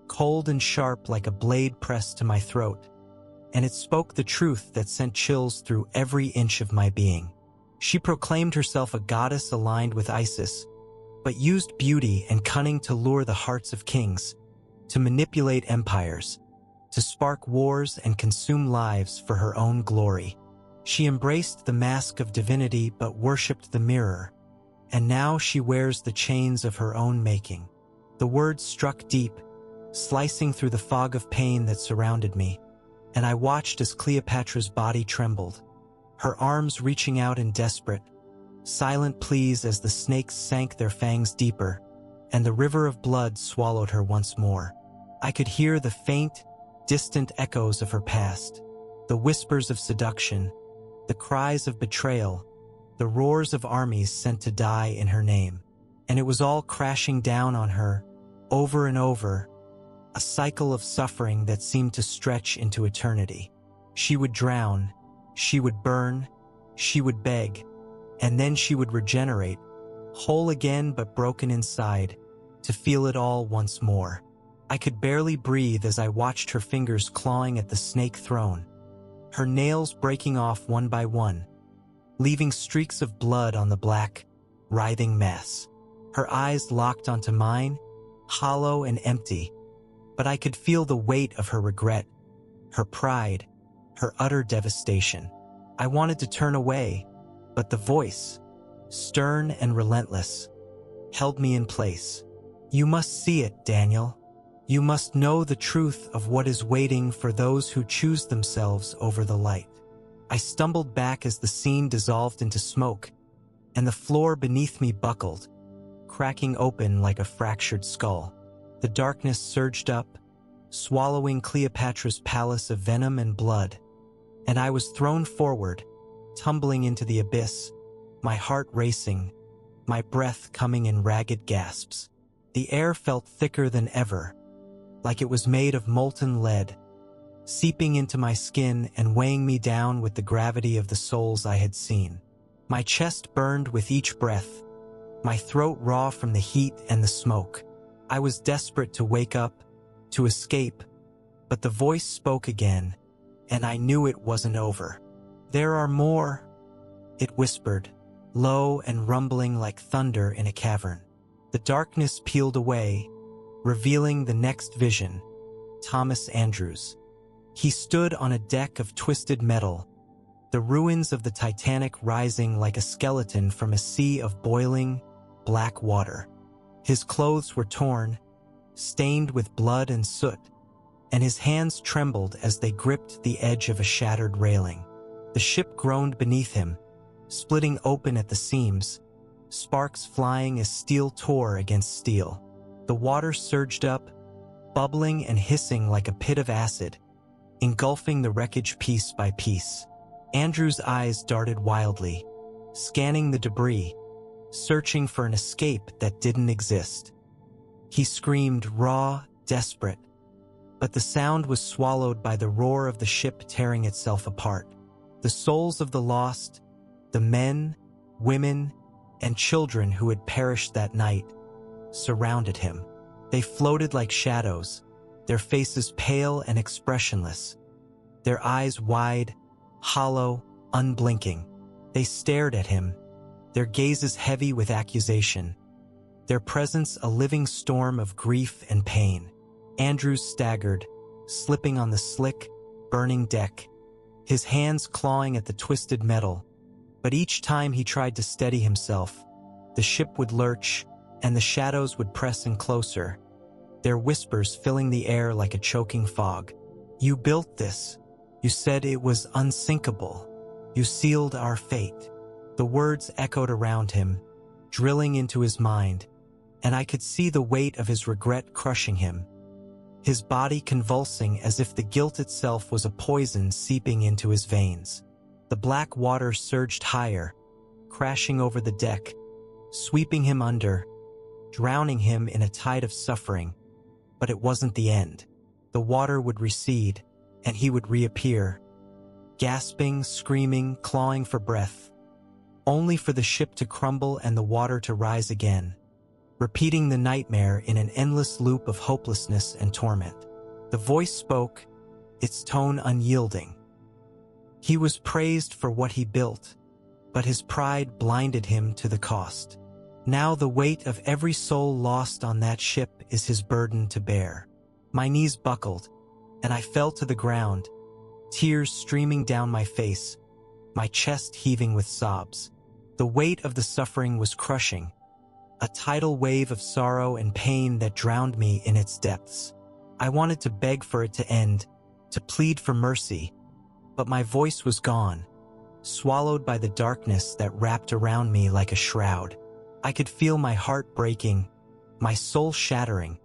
[SPEAKER 1] cold and sharp like a blade pressed to my throat, and it spoke the truth that sent chills through every inch of my being. She proclaimed herself a goddess aligned with Isis, but used beauty and cunning to lure the hearts of kings, to manipulate empires, to spark wars and consume lives for her own glory. She embraced the mask of divinity but worshipped the mirror, and now she wears the chains of her own making. The words struck deep, slicing through the fog of pain that surrounded me, and I watched as Cleopatra's body trembled, her arms reaching out in desperate, silent pleas as the snakes sank their fangs deeper, and the river of blood swallowed her once more. I could hear the faint, distant echoes of her past, the whispers of seduction, the cries of betrayal, the roars of armies sent to die in her name. And it was all crashing down on her, over and over, a cycle of suffering that seemed to stretch into eternity. She would drown, she would burn, she would beg, and then she would regenerate, whole again but broken inside, to feel it all once more. I could barely breathe as I watched her fingers clawing at the snake throne, her nails breaking off one by one, leaving streaks of blood on the black, writhing mess. Her eyes locked onto mine, hollow and empty, but I could feel the weight of her regret, her pride, her utter devastation. I wanted to turn away, but the voice, stern and relentless, held me in place. You must see it, Daniel. You must know the truth of what is waiting for those who choose themselves over the light. I stumbled back as the scene dissolved into smoke, and the floor beneath me buckled, cracking open like a fractured skull. The darkness surged up, swallowing Cleopatra's palace of venom and blood, and I was thrown forward, tumbling into the abyss, my heart racing, my breath coming in ragged gasps. The air felt thicker than ever, like it was made of molten lead, seeping into my skin and weighing me down with the gravity of the souls I had seen. My chest burned with each breath, my throat raw from the heat and the smoke. I was desperate to wake up, to escape, but the voice spoke again, and I knew it wasn't over. There are more, it whispered, low and rumbling like thunder in a cavern. The darkness peeled away, revealing the next vision, Thomas Andrews. He stood on a deck of twisted metal, the ruins of the Titanic rising like a skeleton from a sea of boiling, black water. His clothes were torn, stained with blood and soot, and his hands trembled as they gripped the edge of a shattered railing. The ship groaned beneath him, splitting open at the seams, sparks flying as steel tore against steel. The water surged up, bubbling and hissing like a pit of acid, engulfing the wreckage piece by piece. Andrew's eyes darted wildly, scanning the debris, searching for an escape that didn't exist. He screamed, raw, desperate, but the sound was swallowed by the roar of the ship tearing itself apart. The souls of the lost, The men, women, and children who had perished that night surrounded him. They floated like shadows, their faces pale and expressionless, their eyes wide, hollow, unblinking. They stared at him, their gazes heavy with accusation, their presence a living storm of grief and pain. Andrews staggered, slipping on the slick, burning deck, his hands clawing at the twisted metal. But each time he tried to steady himself, the ship would lurch, and the shadows would press in closer, their whispers filling the air like a choking fog. "You built this. You said it was unsinkable. You sealed our fate." The words echoed around him, drilling into his mind, and I could see the weight of his regret crushing him, his body convulsing as if the guilt itself was a poison seeping into his veins. The black water surged higher, crashing over the deck, sweeping him under, drowning him in a tide of suffering. But it wasn't the end. The water would recede, and he would reappear, gasping, screaming, clawing for breath, only for the ship to crumble and the water to rise again, repeating the nightmare in an endless loop of hopelessness and torment. The voice spoke, its tone unyielding. He was praised for what he built, but his pride blinded him to the cost. Now the weight of every soul lost on that ship is his burden to bear. My knees buckled, and I fell to the ground, tears streaming down my face, my chest heaving with sobs. The weight of the suffering was crushing, a tidal wave of sorrow and pain that drowned me in its depths. I wanted to beg for it to end, to plead for mercy, but my voice was gone, swallowed by the darkness that wrapped around me like a shroud. I could feel my heart breaking, my soul shattering,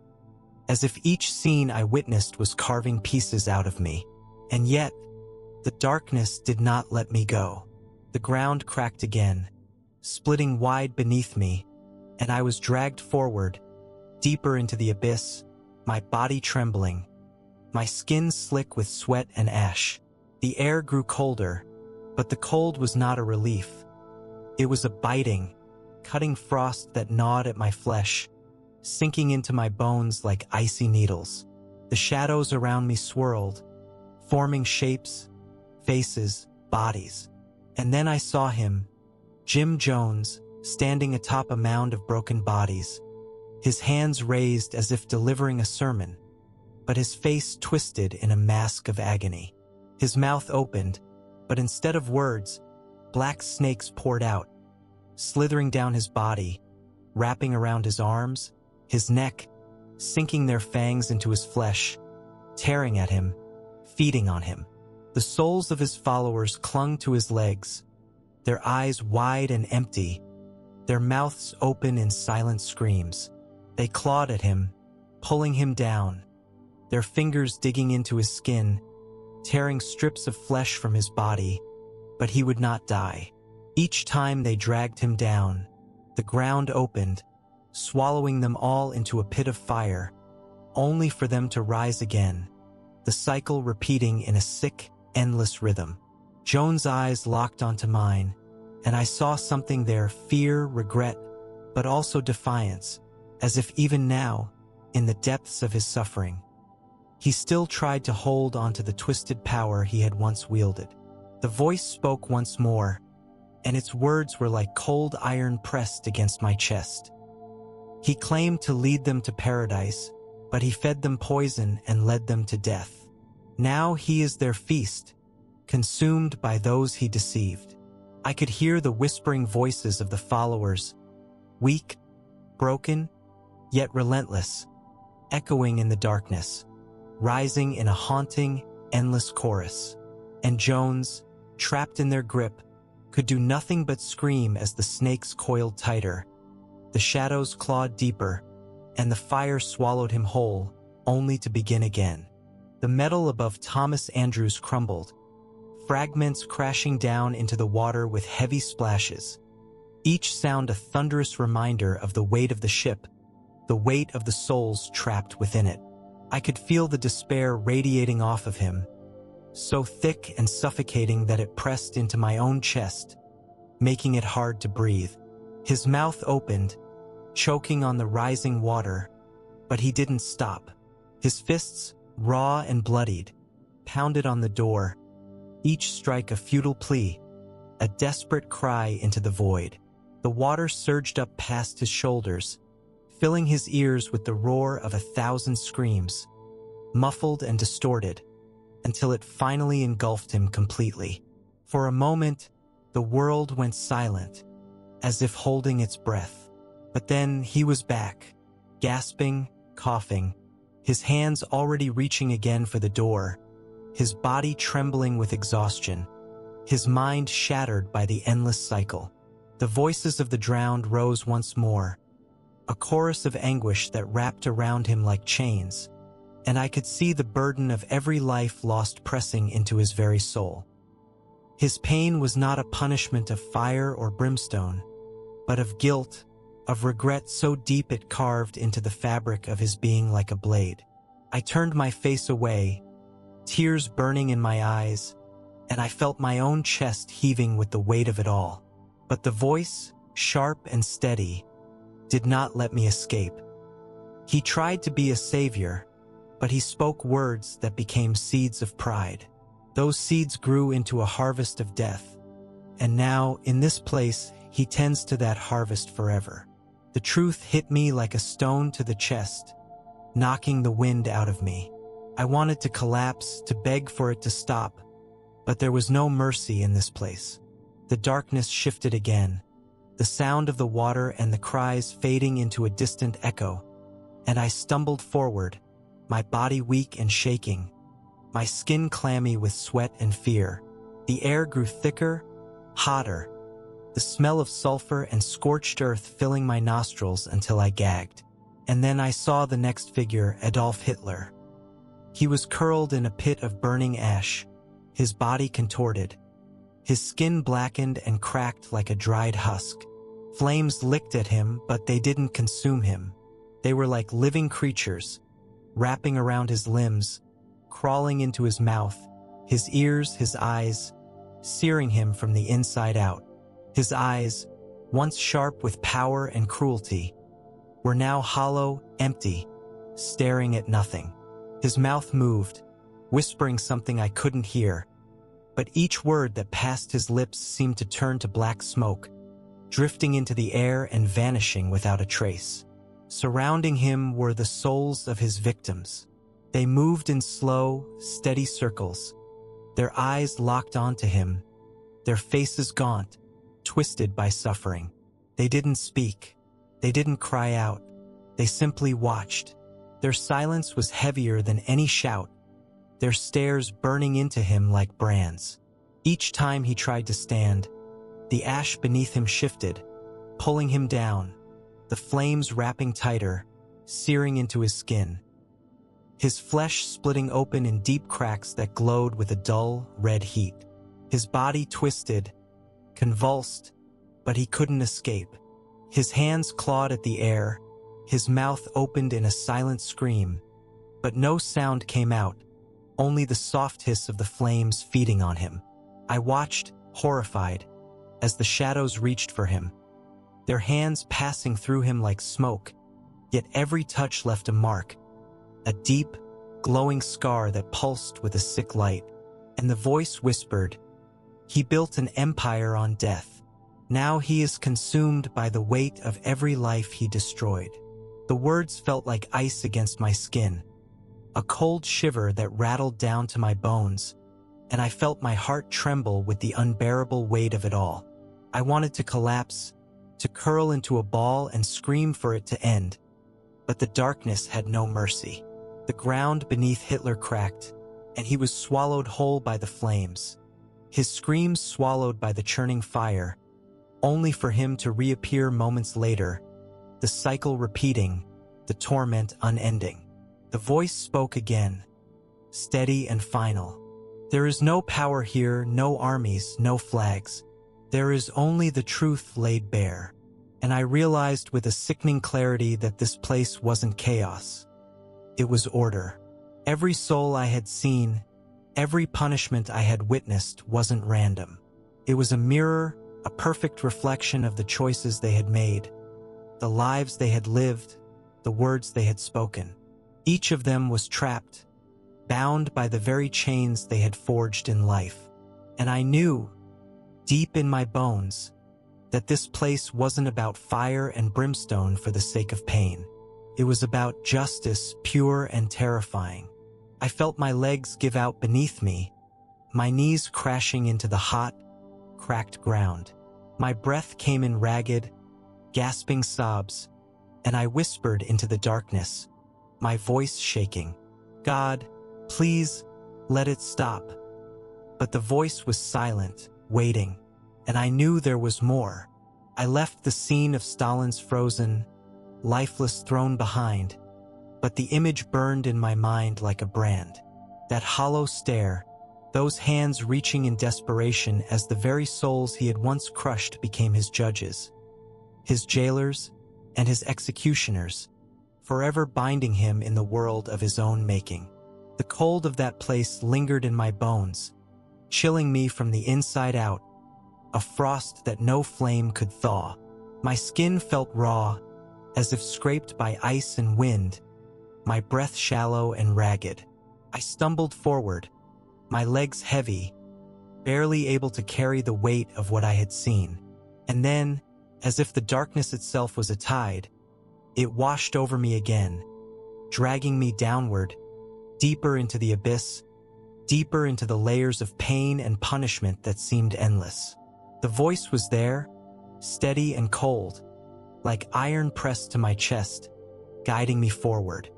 [SPEAKER 1] as if each scene I witnessed was carving pieces out of me. And yet, the darkness did not let me go. The ground cracked again, splitting wide beneath me, and I was dragged forward, deeper into the abyss, my body trembling, my skin slick with sweat and ash. The air grew colder, but the cold was not a relief. It was a biting, cutting frost that gnawed at my flesh, sinking into my bones like icy needles. The shadows around me swirled, forming shapes, faces, bodies. And then I saw him, Jim Jones, standing atop a mound of broken bodies, his hands raised as if delivering a sermon, but his face twisted in a mask of agony. His mouth opened, but instead of words, black snakes poured out, slithering down his body, wrapping around his arms, his neck, sinking their fangs into his flesh, tearing at him, feeding on him. The souls of his followers clung to his legs, their eyes wide and empty, their mouths open in silent screams. They clawed at him, pulling him down, their fingers digging into his skin, tearing strips of flesh from his body, but he would not die. Each time they dragged him down, the ground opened, swallowing them all into a pit of fire, only for them to rise again, the cycle repeating in a sick, endless rhythm. Joan's eyes locked onto mine, and I saw something there, fear, regret, but also defiance, as if even now, in the depths of his suffering, he still tried to hold onto the twisted power he had once wielded. The voice spoke once more, and its words were like cold iron pressed against my chest. He claimed to lead them to paradise, but he fed them poison and led them to death. Now he is their feast, consumed by those he deceived. I could hear the whispering voices of the followers, weak, broken, yet relentless, echoing in the darkness, rising in a haunting, endless chorus. And Jones, trapped in their grip, could do nothing but scream as the snakes coiled tighter. The shadows clawed deeper, and the fire swallowed him whole, only to begin again. The metal above Thomas Andrews crumbled, fragments crashing down into the water with heavy splashes, each sound a thunderous reminder of the weight of the ship, the weight of the souls trapped within it. I could feel the despair radiating off of him, so thick and suffocating that it pressed into my own chest, making it hard to breathe. His mouth opened, choking on the rising water, but he didn't stop. His fists, raw and bloodied, pounded on the door, each strike a futile plea, a desperate cry into the void. The water surged up past his shoulders, filling his ears with the roar of 1,000 screams, muffled and distorted, until it finally engulfed him completely. For a moment, the world went silent, as if holding its breath. But then he was back, gasping, coughing, his hands already reaching again for the door, his body trembling with exhaustion, his mind shattered by the endless cycle. The voices of the drowned rose once more, a chorus of anguish that wrapped around him like chains, and I could see the burden of every life lost pressing into his very soul. His pain was not a punishment of fire or brimstone, but of guilt, of regret so deep it carved into the fabric of his being like a blade. I turned my face away, tears burning in my eyes, and I felt my own chest heaving with the weight of it all. But the voice, sharp and steady, did not let me escape. He tried to be a savior, but he spoke words that became seeds of pride. Those seeds grew into a harvest of death, and now, in this place, he tends to that harvest forever. The truth hit me like a stone to the chest, knocking the wind out of me. I wanted to collapse, to beg for it to stop, but there was no mercy in this place. The darkness shifted again, the sound of the water and the cries fading into a distant echo, and I stumbled forward, my body weak and shaking, my skin clammy with sweat and fear. The air grew thicker, hotter, the smell of sulfur and scorched earth filling my nostrils until I gagged. And then I saw the next figure, Adolf Hitler. He was curled in a pit of burning ash, his body contorted, his skin blackened and cracked like a dried husk. Flames licked at him, but they didn't consume him. They were like living creatures, wrapping around his limbs, crawling into his mouth, his ears, his eyes, searing him from the inside out. His eyes, once sharp with power and cruelty, were now hollow, empty, staring at nothing. His mouth moved, whispering something I couldn't hear, but each word that passed his lips seemed to turn to black smoke, drifting into the air and vanishing without a trace. Surrounding him were the souls of his victims. They moved in slow, steady circles, their eyes locked onto him, their faces gaunt, twisted by suffering. They didn't speak. They didn't cry out. They simply watched. Their silence was heavier than any shout, their stares burning into him like brands. Each time he tried to stand, the ash beneath him shifted, pulling him down, the flames wrapping tighter, searing into his skin. His flesh splitting open in deep cracks that glowed with a dull, red heat. His body twisted, convulsed, but he couldn't escape. His hands clawed at the air, his mouth opened in a silent scream, but no sound came out, only the soft hiss of the flames feeding on him. I watched, horrified, as the shadows reached for him, their hands passing through him like smoke, yet every touch left a mark, a deep, glowing scar that pulsed with a sick light. And the voice whispered, "He built an empire on death. Now he is consumed by the weight of every life he destroyed." The words felt like ice against my skin, a cold shiver that rattled down to my bones, and I felt my heart tremble with the unbearable weight of it all. I wanted to collapse, to curl into a ball and scream for it to end, but the darkness had no mercy. The ground beneath Hitler cracked, and he was swallowed whole by the flames, his screams swallowed by the churning fire, only for him to reappear moments later, the cycle repeating, the torment unending. The voice spoke again, steady and final. "There is no power here, no armies, no flags. There is only the truth laid bare." And I realized with a sickening clarity that this place wasn't chaos. It was order. Every soul I had seen, every punishment I had witnessed wasn't random. It was a mirror, a perfect reflection of the choices they had made, the lives they had lived, the words they had spoken. Each of them was trapped, bound by the very chains they had forged in life. And I knew, deep in my bones, that this place wasn't about fire and brimstone for the sake of pain. It was about justice, pure and terrifying. I felt my legs give out beneath me, my knees crashing into the hot, cracked ground. My breath came in ragged, gasping sobs, and I whispered into the darkness, my voice shaking, "God, please, let it stop." But the voice was silent, waiting, and I knew there was more. I left the scene of Stalin's frozen, lifeless throne behind, but the image burned in my mind like a brand. That hollow stare, those hands reaching in desperation as the very souls he had once crushed became his judges, his jailers, and his executioners, forever binding him in the world of his own making. The cold of that place lingered in my bones, chilling me from the inside out, a frost that no flame could thaw. My skin felt raw, as if scraped by ice and wind, my breath shallow and ragged. I stumbled forward, my legs heavy, barely able to carry the weight of what I had seen. And then, as if the darkness itself was a tide, it washed over me again, dragging me downward, deeper into the abyss, deeper into the layers of pain and punishment that seemed endless. The voice was there, steady and cold, like iron pressed to my chest, guiding me forward.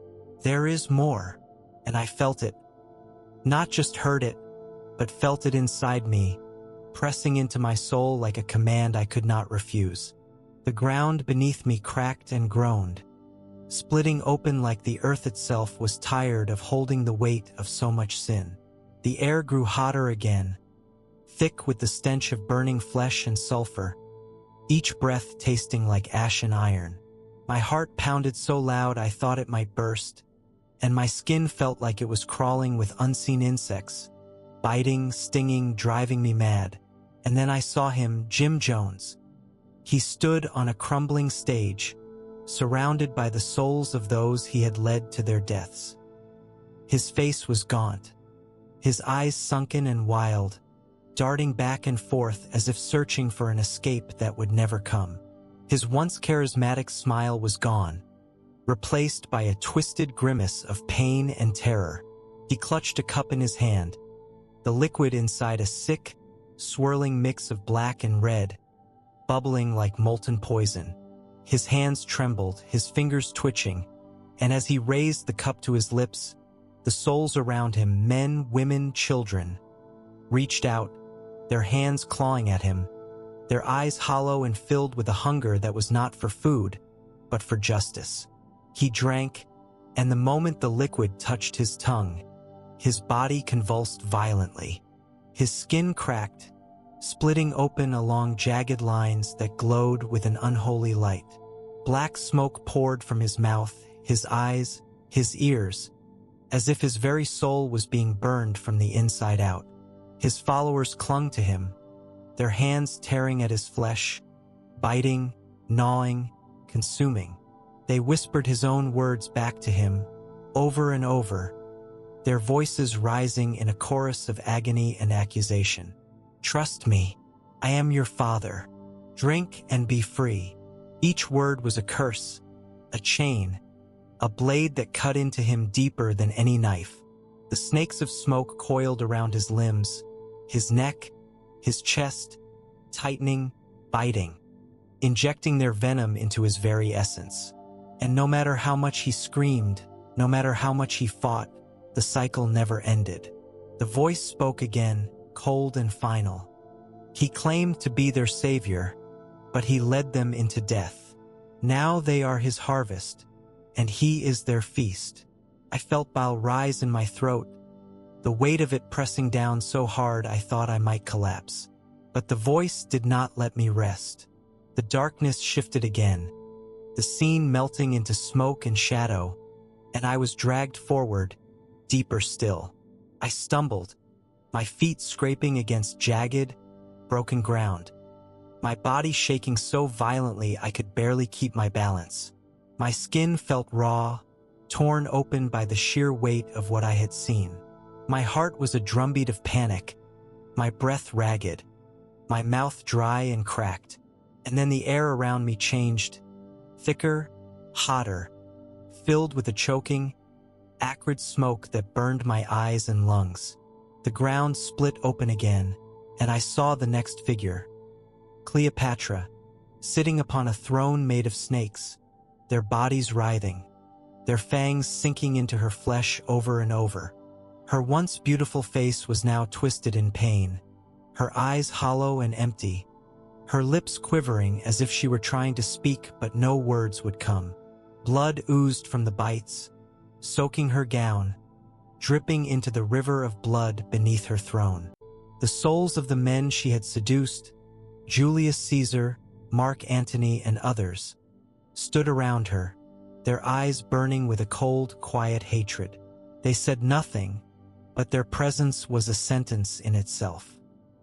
[SPEAKER 1] There is more, and I felt it. Not just heard it, but felt it inside me, pressing into my soul like a command I could not refuse. The ground beneath me cracked and groaned, splitting open like the earth itself was tired of holding the weight of so much sin. The air grew hotter again, thick with the stench of burning flesh and sulfur, each breath tasting like ashen iron. My heart pounded so loud I thought it might burst, and my skin felt like it was crawling with unseen insects, biting, stinging, driving me mad. And then I saw him, Jim Jones. He stood on a crumbling stage, surrounded by the souls of those he had led to their deaths. His face was gaunt, his eyes sunken and wild, darting back and forth as if searching for an escape that would never come. His once charismatic smile was gone, replaced by a twisted grimace of pain and terror. He clutched a cup in his hand, the liquid inside a sick, swirling mix of black and red, bubbling like molten poison. His hands trembled, his fingers twitching, and as he raised the cup to his lips, the souls around him, men, women, children, reached out, their hands clawing at him, their eyes hollow and filled with a hunger that was not for food, but for justice. He drank, and the moment the liquid touched his tongue, his body convulsed violently. His skin cracked, splitting open along jagged lines that glowed with an unholy light. Black smoke poured from his mouth, his eyes, his ears, as if his very soul was being burned from the inside out. His followers clung to him, their hands tearing at his flesh, biting, gnawing, consuming. They whispered his own words back to him, over and over, their voices rising in a chorus of agony and accusation. "Trust me, I am your father. Drink and be free." Each word was a curse, a chain, a blade that cut into him deeper than any knife. The snakes of smoke coiled around his limbs, his neck, his chest, tightening, biting, injecting their venom into his very essence. And no matter how much he screamed, no matter how much he fought, the cycle never ended. The voice spoke again, cold and final. He claimed to be their savior, but he led them into death. Now they are his harvest, and he is their feast. I felt bile rise in my throat, the weight of it pressing down so hard I thought I might collapse. But the voice did not let me rest. The darkness shifted again, the scene melting into smoke and shadow, and I was dragged forward, deeper still. I stumbled, my feet scraping against jagged, broken ground. my body shaking so violently I could barely keep my balance. My skin felt raw, torn open by the sheer weight of what I had seen. My heart was a drumbeat of panic, my breath ragged, my mouth dry and cracked, and then the air around me changed, thicker, hotter, filled with a choking, acrid smoke that burned my eyes and lungs. The ground split open again, and I saw the next figure, Cleopatra, sitting upon a throne made of snakes, their bodies writhing, their fangs sinking into her flesh over and over. Her once beautiful face was now twisted in pain, her eyes hollow and empty, her lips quivering as if she were trying to speak but no words would come. Blood oozed from the bites, soaking her gown, dripping into the river of blood beneath her throne. The souls of the men she had seduced, Julius Caesar, Mark Antony, and others, stood around her, their eyes burning with a cold, quiet hatred. They said nothing, but their presence was a sentence in itself.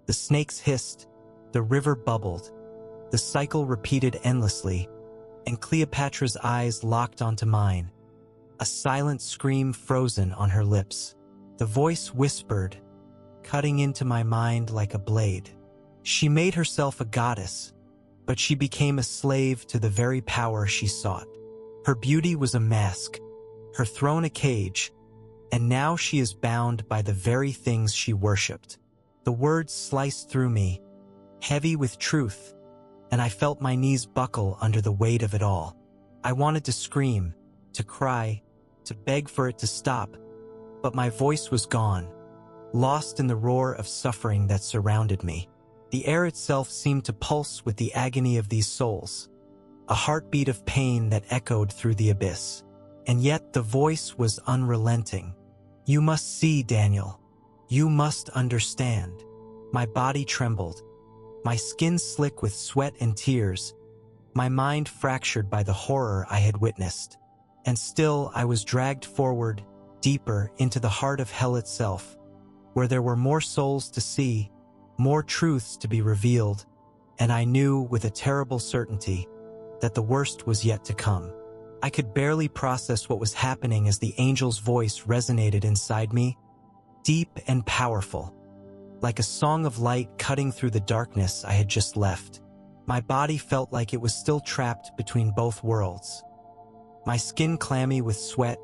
[SPEAKER 1] The snakes hissed, the river bubbled, the cycle repeated endlessly, and Cleopatra's eyes locked onto mine, a silent scream frozen on her lips. The voice whispered, cutting into my mind like a blade. She made herself a goddess, but she became a slave to the very power she sought. Her beauty was a mask, her throne a cage, and now she is bound by the very things she worshipped. The words sliced through me, heavy with truth, and I felt my knees buckle under the weight of it all. I wanted to scream, to cry, to beg for it to stop, but my voice was gone, lost in the roar of suffering that surrounded me. The air itself seemed to pulse with the agony of these souls, a heartbeat of pain that echoed through the abyss. And yet the voice was unrelenting. You must see, Daniel. You must understand. My body trembled, my skin slick with sweat and tears, my mind fractured by the horror I had witnessed. And still I was dragged forward, deeper into the heart of hell itself, where there were more souls to see, more truths to be revealed, and I knew with a terrible certainty that the worst was yet to come. I could barely process what was happening as the angel's voice resonated inside me, deep and powerful, like a song of light cutting through the darkness I had just left. My body felt like it was still trapped between both worlds, my skin clammy with sweat,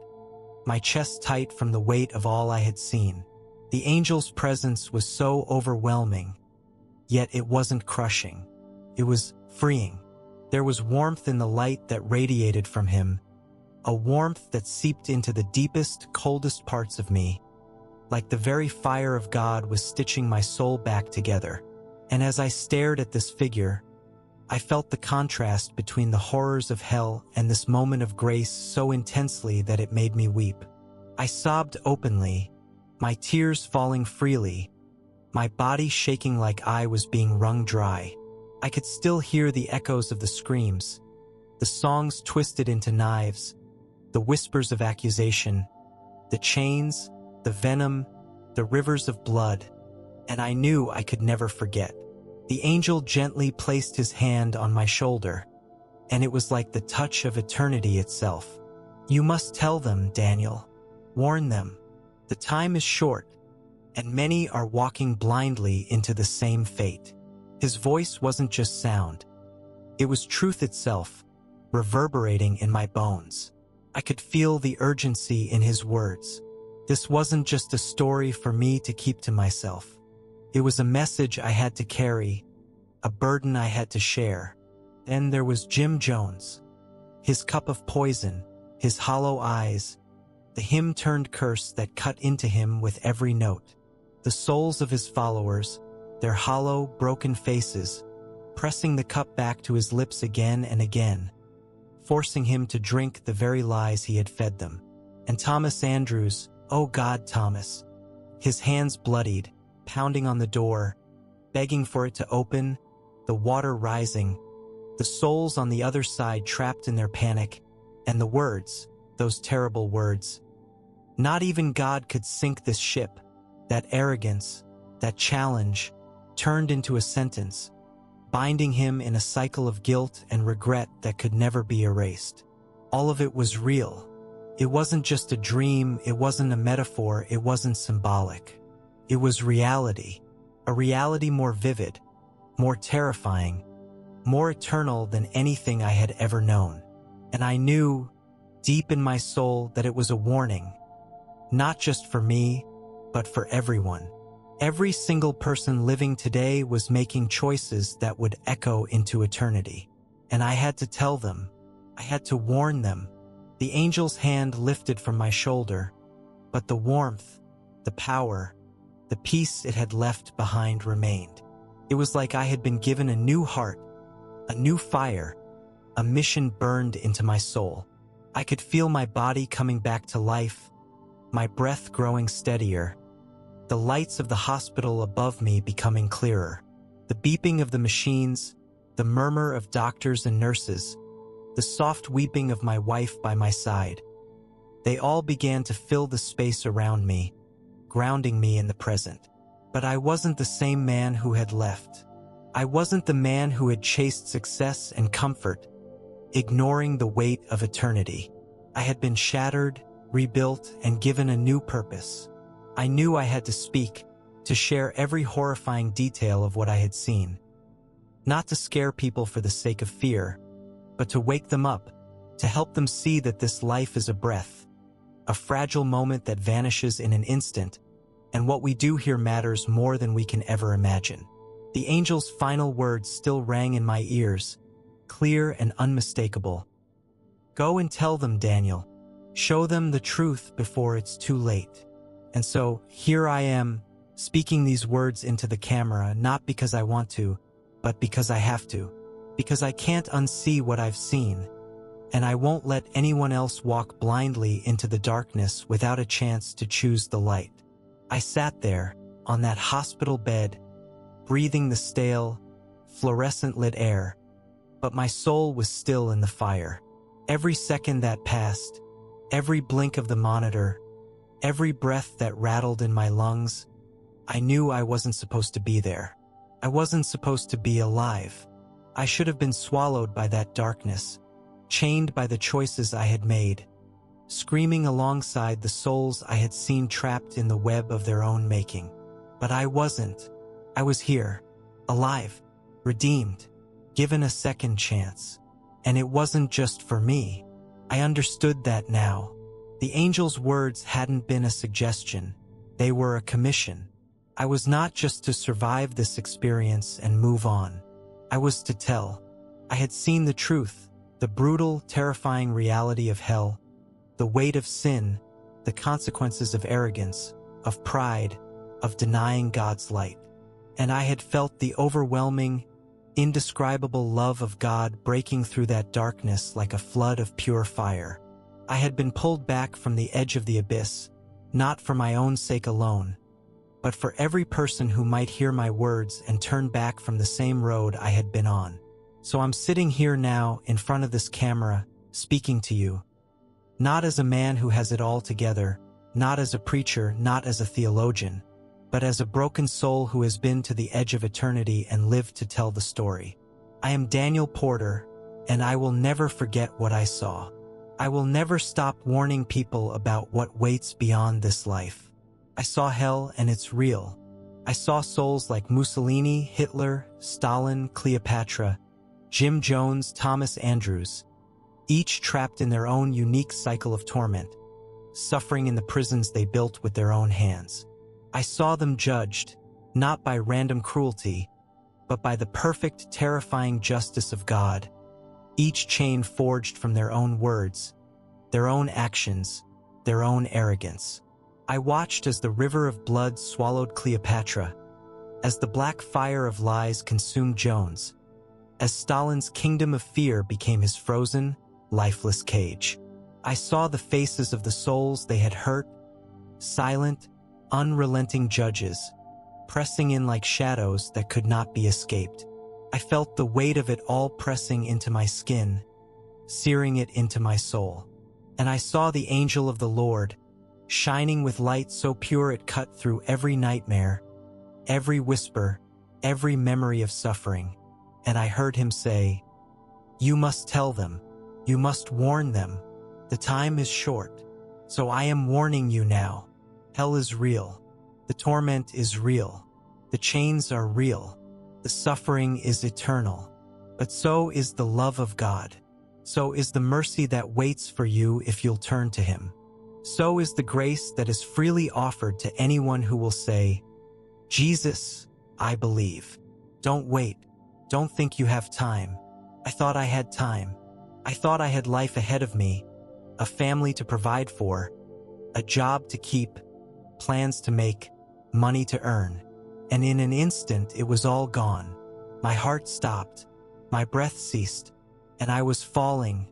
[SPEAKER 1] my chest tight from the weight of all I had seen. The angel's presence was so overwhelming, yet it wasn't crushing. It was freeing. There was warmth in the light that radiated from him, a warmth that seeped into the deepest, coldest parts of me, like the very fire of God was stitching my soul back together. And as I stared at this figure, I felt the contrast between the horrors of hell and this moment of grace so intensely that it made me weep. I sobbed openly, my tears falling freely, my body shaking like I was being wrung dry. I could still hear the echoes of the screams, the songs twisted into knives, the whispers of accusation, the chains, the venom, the rivers of blood, and I knew I could never forget. The angel gently placed his hand on my shoulder, and it was like the touch of eternity itself. You must tell them, Daniel. Warn them. The time is short, and many are walking blindly into the same fate. His voice wasn't just sound. It was truth itself, reverberating in my bones. I could feel the urgency in his words. This wasn't just a story for me to keep to myself. It was a message I had to carry, a burden I had to share. Then there was Jim Jones. His cup of poison, his hollow eyes, the him-turned curse that cut into him with every note. The souls of his followers, their hollow, broken faces, pressing the cup back to his lips again and again, forcing him to drink the very lies he had fed them. And Thomas Andrews, oh God, Thomas, his hands bloodied, pounding on the door, begging for it to open, the water rising, the souls on the other side trapped in their panic, and the words, those terrible words. Not even God could sink this ship. That arrogance, that challenge, turned into a sentence. binding him in a cycle of guilt and regret that could never be erased. All of it was real. It wasn't just a dream, it wasn't a metaphor, it wasn't symbolic. It was reality, a reality more vivid, more terrifying, more eternal than anything I had ever known. And I knew, deep in my soul, that it was a warning, not just for me, but for everyone. Every single person living today was making choices that would echo into eternity. And I had to tell them, I had to warn them. The angel's hand lifted from my shoulder, but the warmth, the power, the peace it had left behind remained. It was like I had been given a new heart, a new fire, a mission burned into my soul. I could feel my body coming back to life, my breath growing steadier, the lights of the hospital above me becoming clearer, the beeping of the machines, the murmur of doctors and nurses, the soft weeping of my wife by my side. They all began to fill the space around me, grounding me in the present. But I wasn't the same man who had left. I wasn't the man who had chased success and comfort, ignoring the weight of eternity. I had been shattered, rebuilt, and given a new purpose. I knew I had to speak, to share every horrifying detail of what I had seen. Not to scare people for the sake of fear, but to wake them up, to help them see that this life is a breath, a fragile moment that vanishes in an instant, and what we do here matters more than we can ever imagine. The angel's final words still rang in my ears, clear and unmistakable. Go and tell them, Daniel. Show them the truth before it's too late. And so, here I am, speaking these words into the camera, not because I want to, but because I have to. Because I can't unsee what I've seen, and I won't let anyone else walk blindly into the darkness without a chance to choose the light. I sat there, on that hospital bed, breathing the stale, fluorescent-lit air, but my soul was still in the fire. Every second that passed, every blink of the monitor, every breath that rattled in my lungs, I knew I wasn't supposed to be there. I wasn't supposed to be alive. I should have been swallowed by that darkness, chained by the choices I had made, screaming alongside the souls I had seen trapped in the web of their own making. But I wasn't. I was here, alive, redeemed, given a second chance. And it wasn't just for me. I understood that now. The angel's words hadn't been a suggestion. They were a commission. I was not just to survive this experience and move on. I was to tell. I had seen the truth, the brutal, terrifying reality of hell, the weight of sin, the consequences of arrogance, of pride, of denying God's light. And I had felt the overwhelming, indescribable love of God breaking through that darkness like a flood of pure fire. I had been pulled back from the edge of the abyss, not for my own sake alone, but for every person who might hear my words and turn back from the same road I had been on. So I'm sitting here now in front of this camera, speaking to you, not as a man who has it all together, not as a preacher, not as a theologian, but as a broken soul who has been to the edge of eternity and lived to tell the story. I am Daniel Porter, and I will never forget what I saw. I will never stop warning people about what waits beyond this life. I saw hell, and it's real. I saw souls like Mussolini, Hitler, Stalin, Cleopatra, Jim Jones, Thomas Andrews, each trapped in their own unique cycle of torment, suffering in the prisons they built with their own hands. I saw them judged, not by random cruelty, but by the perfect, terrifying justice of God, each chain forged from their own words, their own actions, their own arrogance. I watched as the river of blood swallowed Cleopatra, as the black fire of lies consumed Jones, as Stalin's kingdom of fear became his frozen, lifeless cage. I saw the faces of the souls they had hurt, silent, unrelenting judges, pressing in like shadows that could not be escaped. I felt the weight of it all pressing into my skin, searing it into my soul. And I saw the angel of the Lord, shining with light so pure it cut through every nightmare, every whisper, every memory of suffering. and I heard him say, "You must tell them. You must warn them. The time is short. So I am warning you now. Hell is real. The torment is real. The chains are real. The suffering is eternal. But so is the love of God. So is the mercy that waits for you if you'll turn to him. So is the grace that is freely offered to anyone who will say, 'Jesus, I believe.' Don't wait. Don't think you have time. I thought I had time. I thought I had life ahead of me, a family to provide for, a job to keep, plans to make, money to earn. And in an instant, it was all gone. My heart stopped. My breath ceased. And I was falling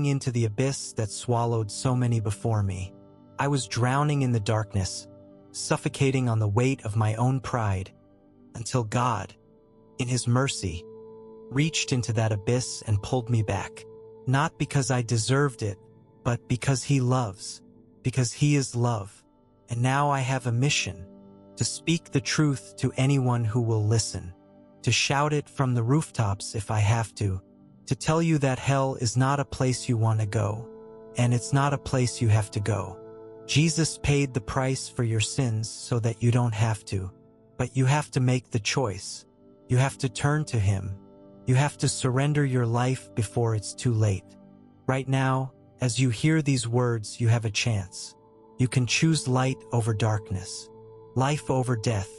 [SPEAKER 1] into the abyss that swallowed so many before me. I was drowning in the darkness, suffocating on the weight of my own pride, until God, in his mercy, reached into that abyss and pulled me back. Not because I deserved it, but because he loves, because he is love. And now I have a mission, to speak the truth to anyone who will listen, to shout it from the rooftops if I have to tell you that hell is not a place you want to go, and it's not a place you have to go. Jesus paid the price for your sins so that you don't have to, but you have to make the choice. You have to turn to him. You have to surrender your life before it's too late. Right now, as you hear these words, you have a chance. You can choose light over darkness, life over death,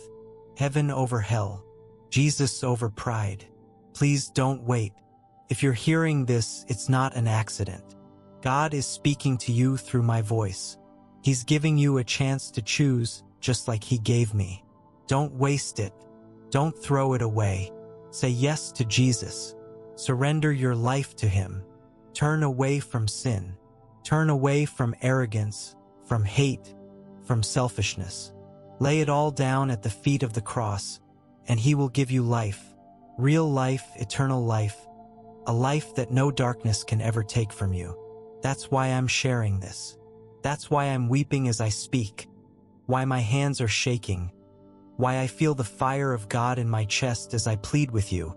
[SPEAKER 1] heaven over hell, Jesus over pride. Please don't wait. If you're hearing this, it's not an accident. God is speaking to you through my voice. He's giving you a chance to choose, just like he gave me. Don't waste it. Don't throw it away. Say yes to Jesus. Surrender your life to him. Turn away from sin. Turn away from arrogance, from hate, from selfishness. Lay it all down at the feet of the cross, and he will give you life. Real life, eternal life. A life that no darkness can ever take from you. That's why I'm sharing this. That's why I'm weeping as I speak. Why my hands are shaking. Why I feel the fire of God in my chest as I plead with you.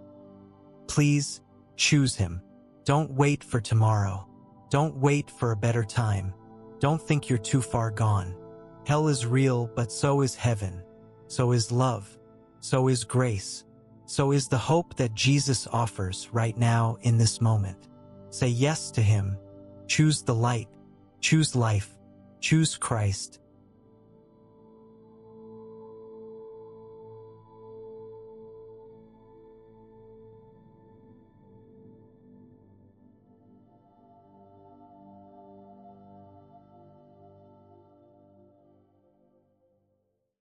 [SPEAKER 1] Please, choose him. Don't wait for tomorrow. Don't wait for a better time. Don't think you're too far gone. Hell is real, but so is heaven. So is love. So is grace. So is the hope that Jesus offers right now in this moment. Say yes to him. Choose the light. Choose life. Choose Christ.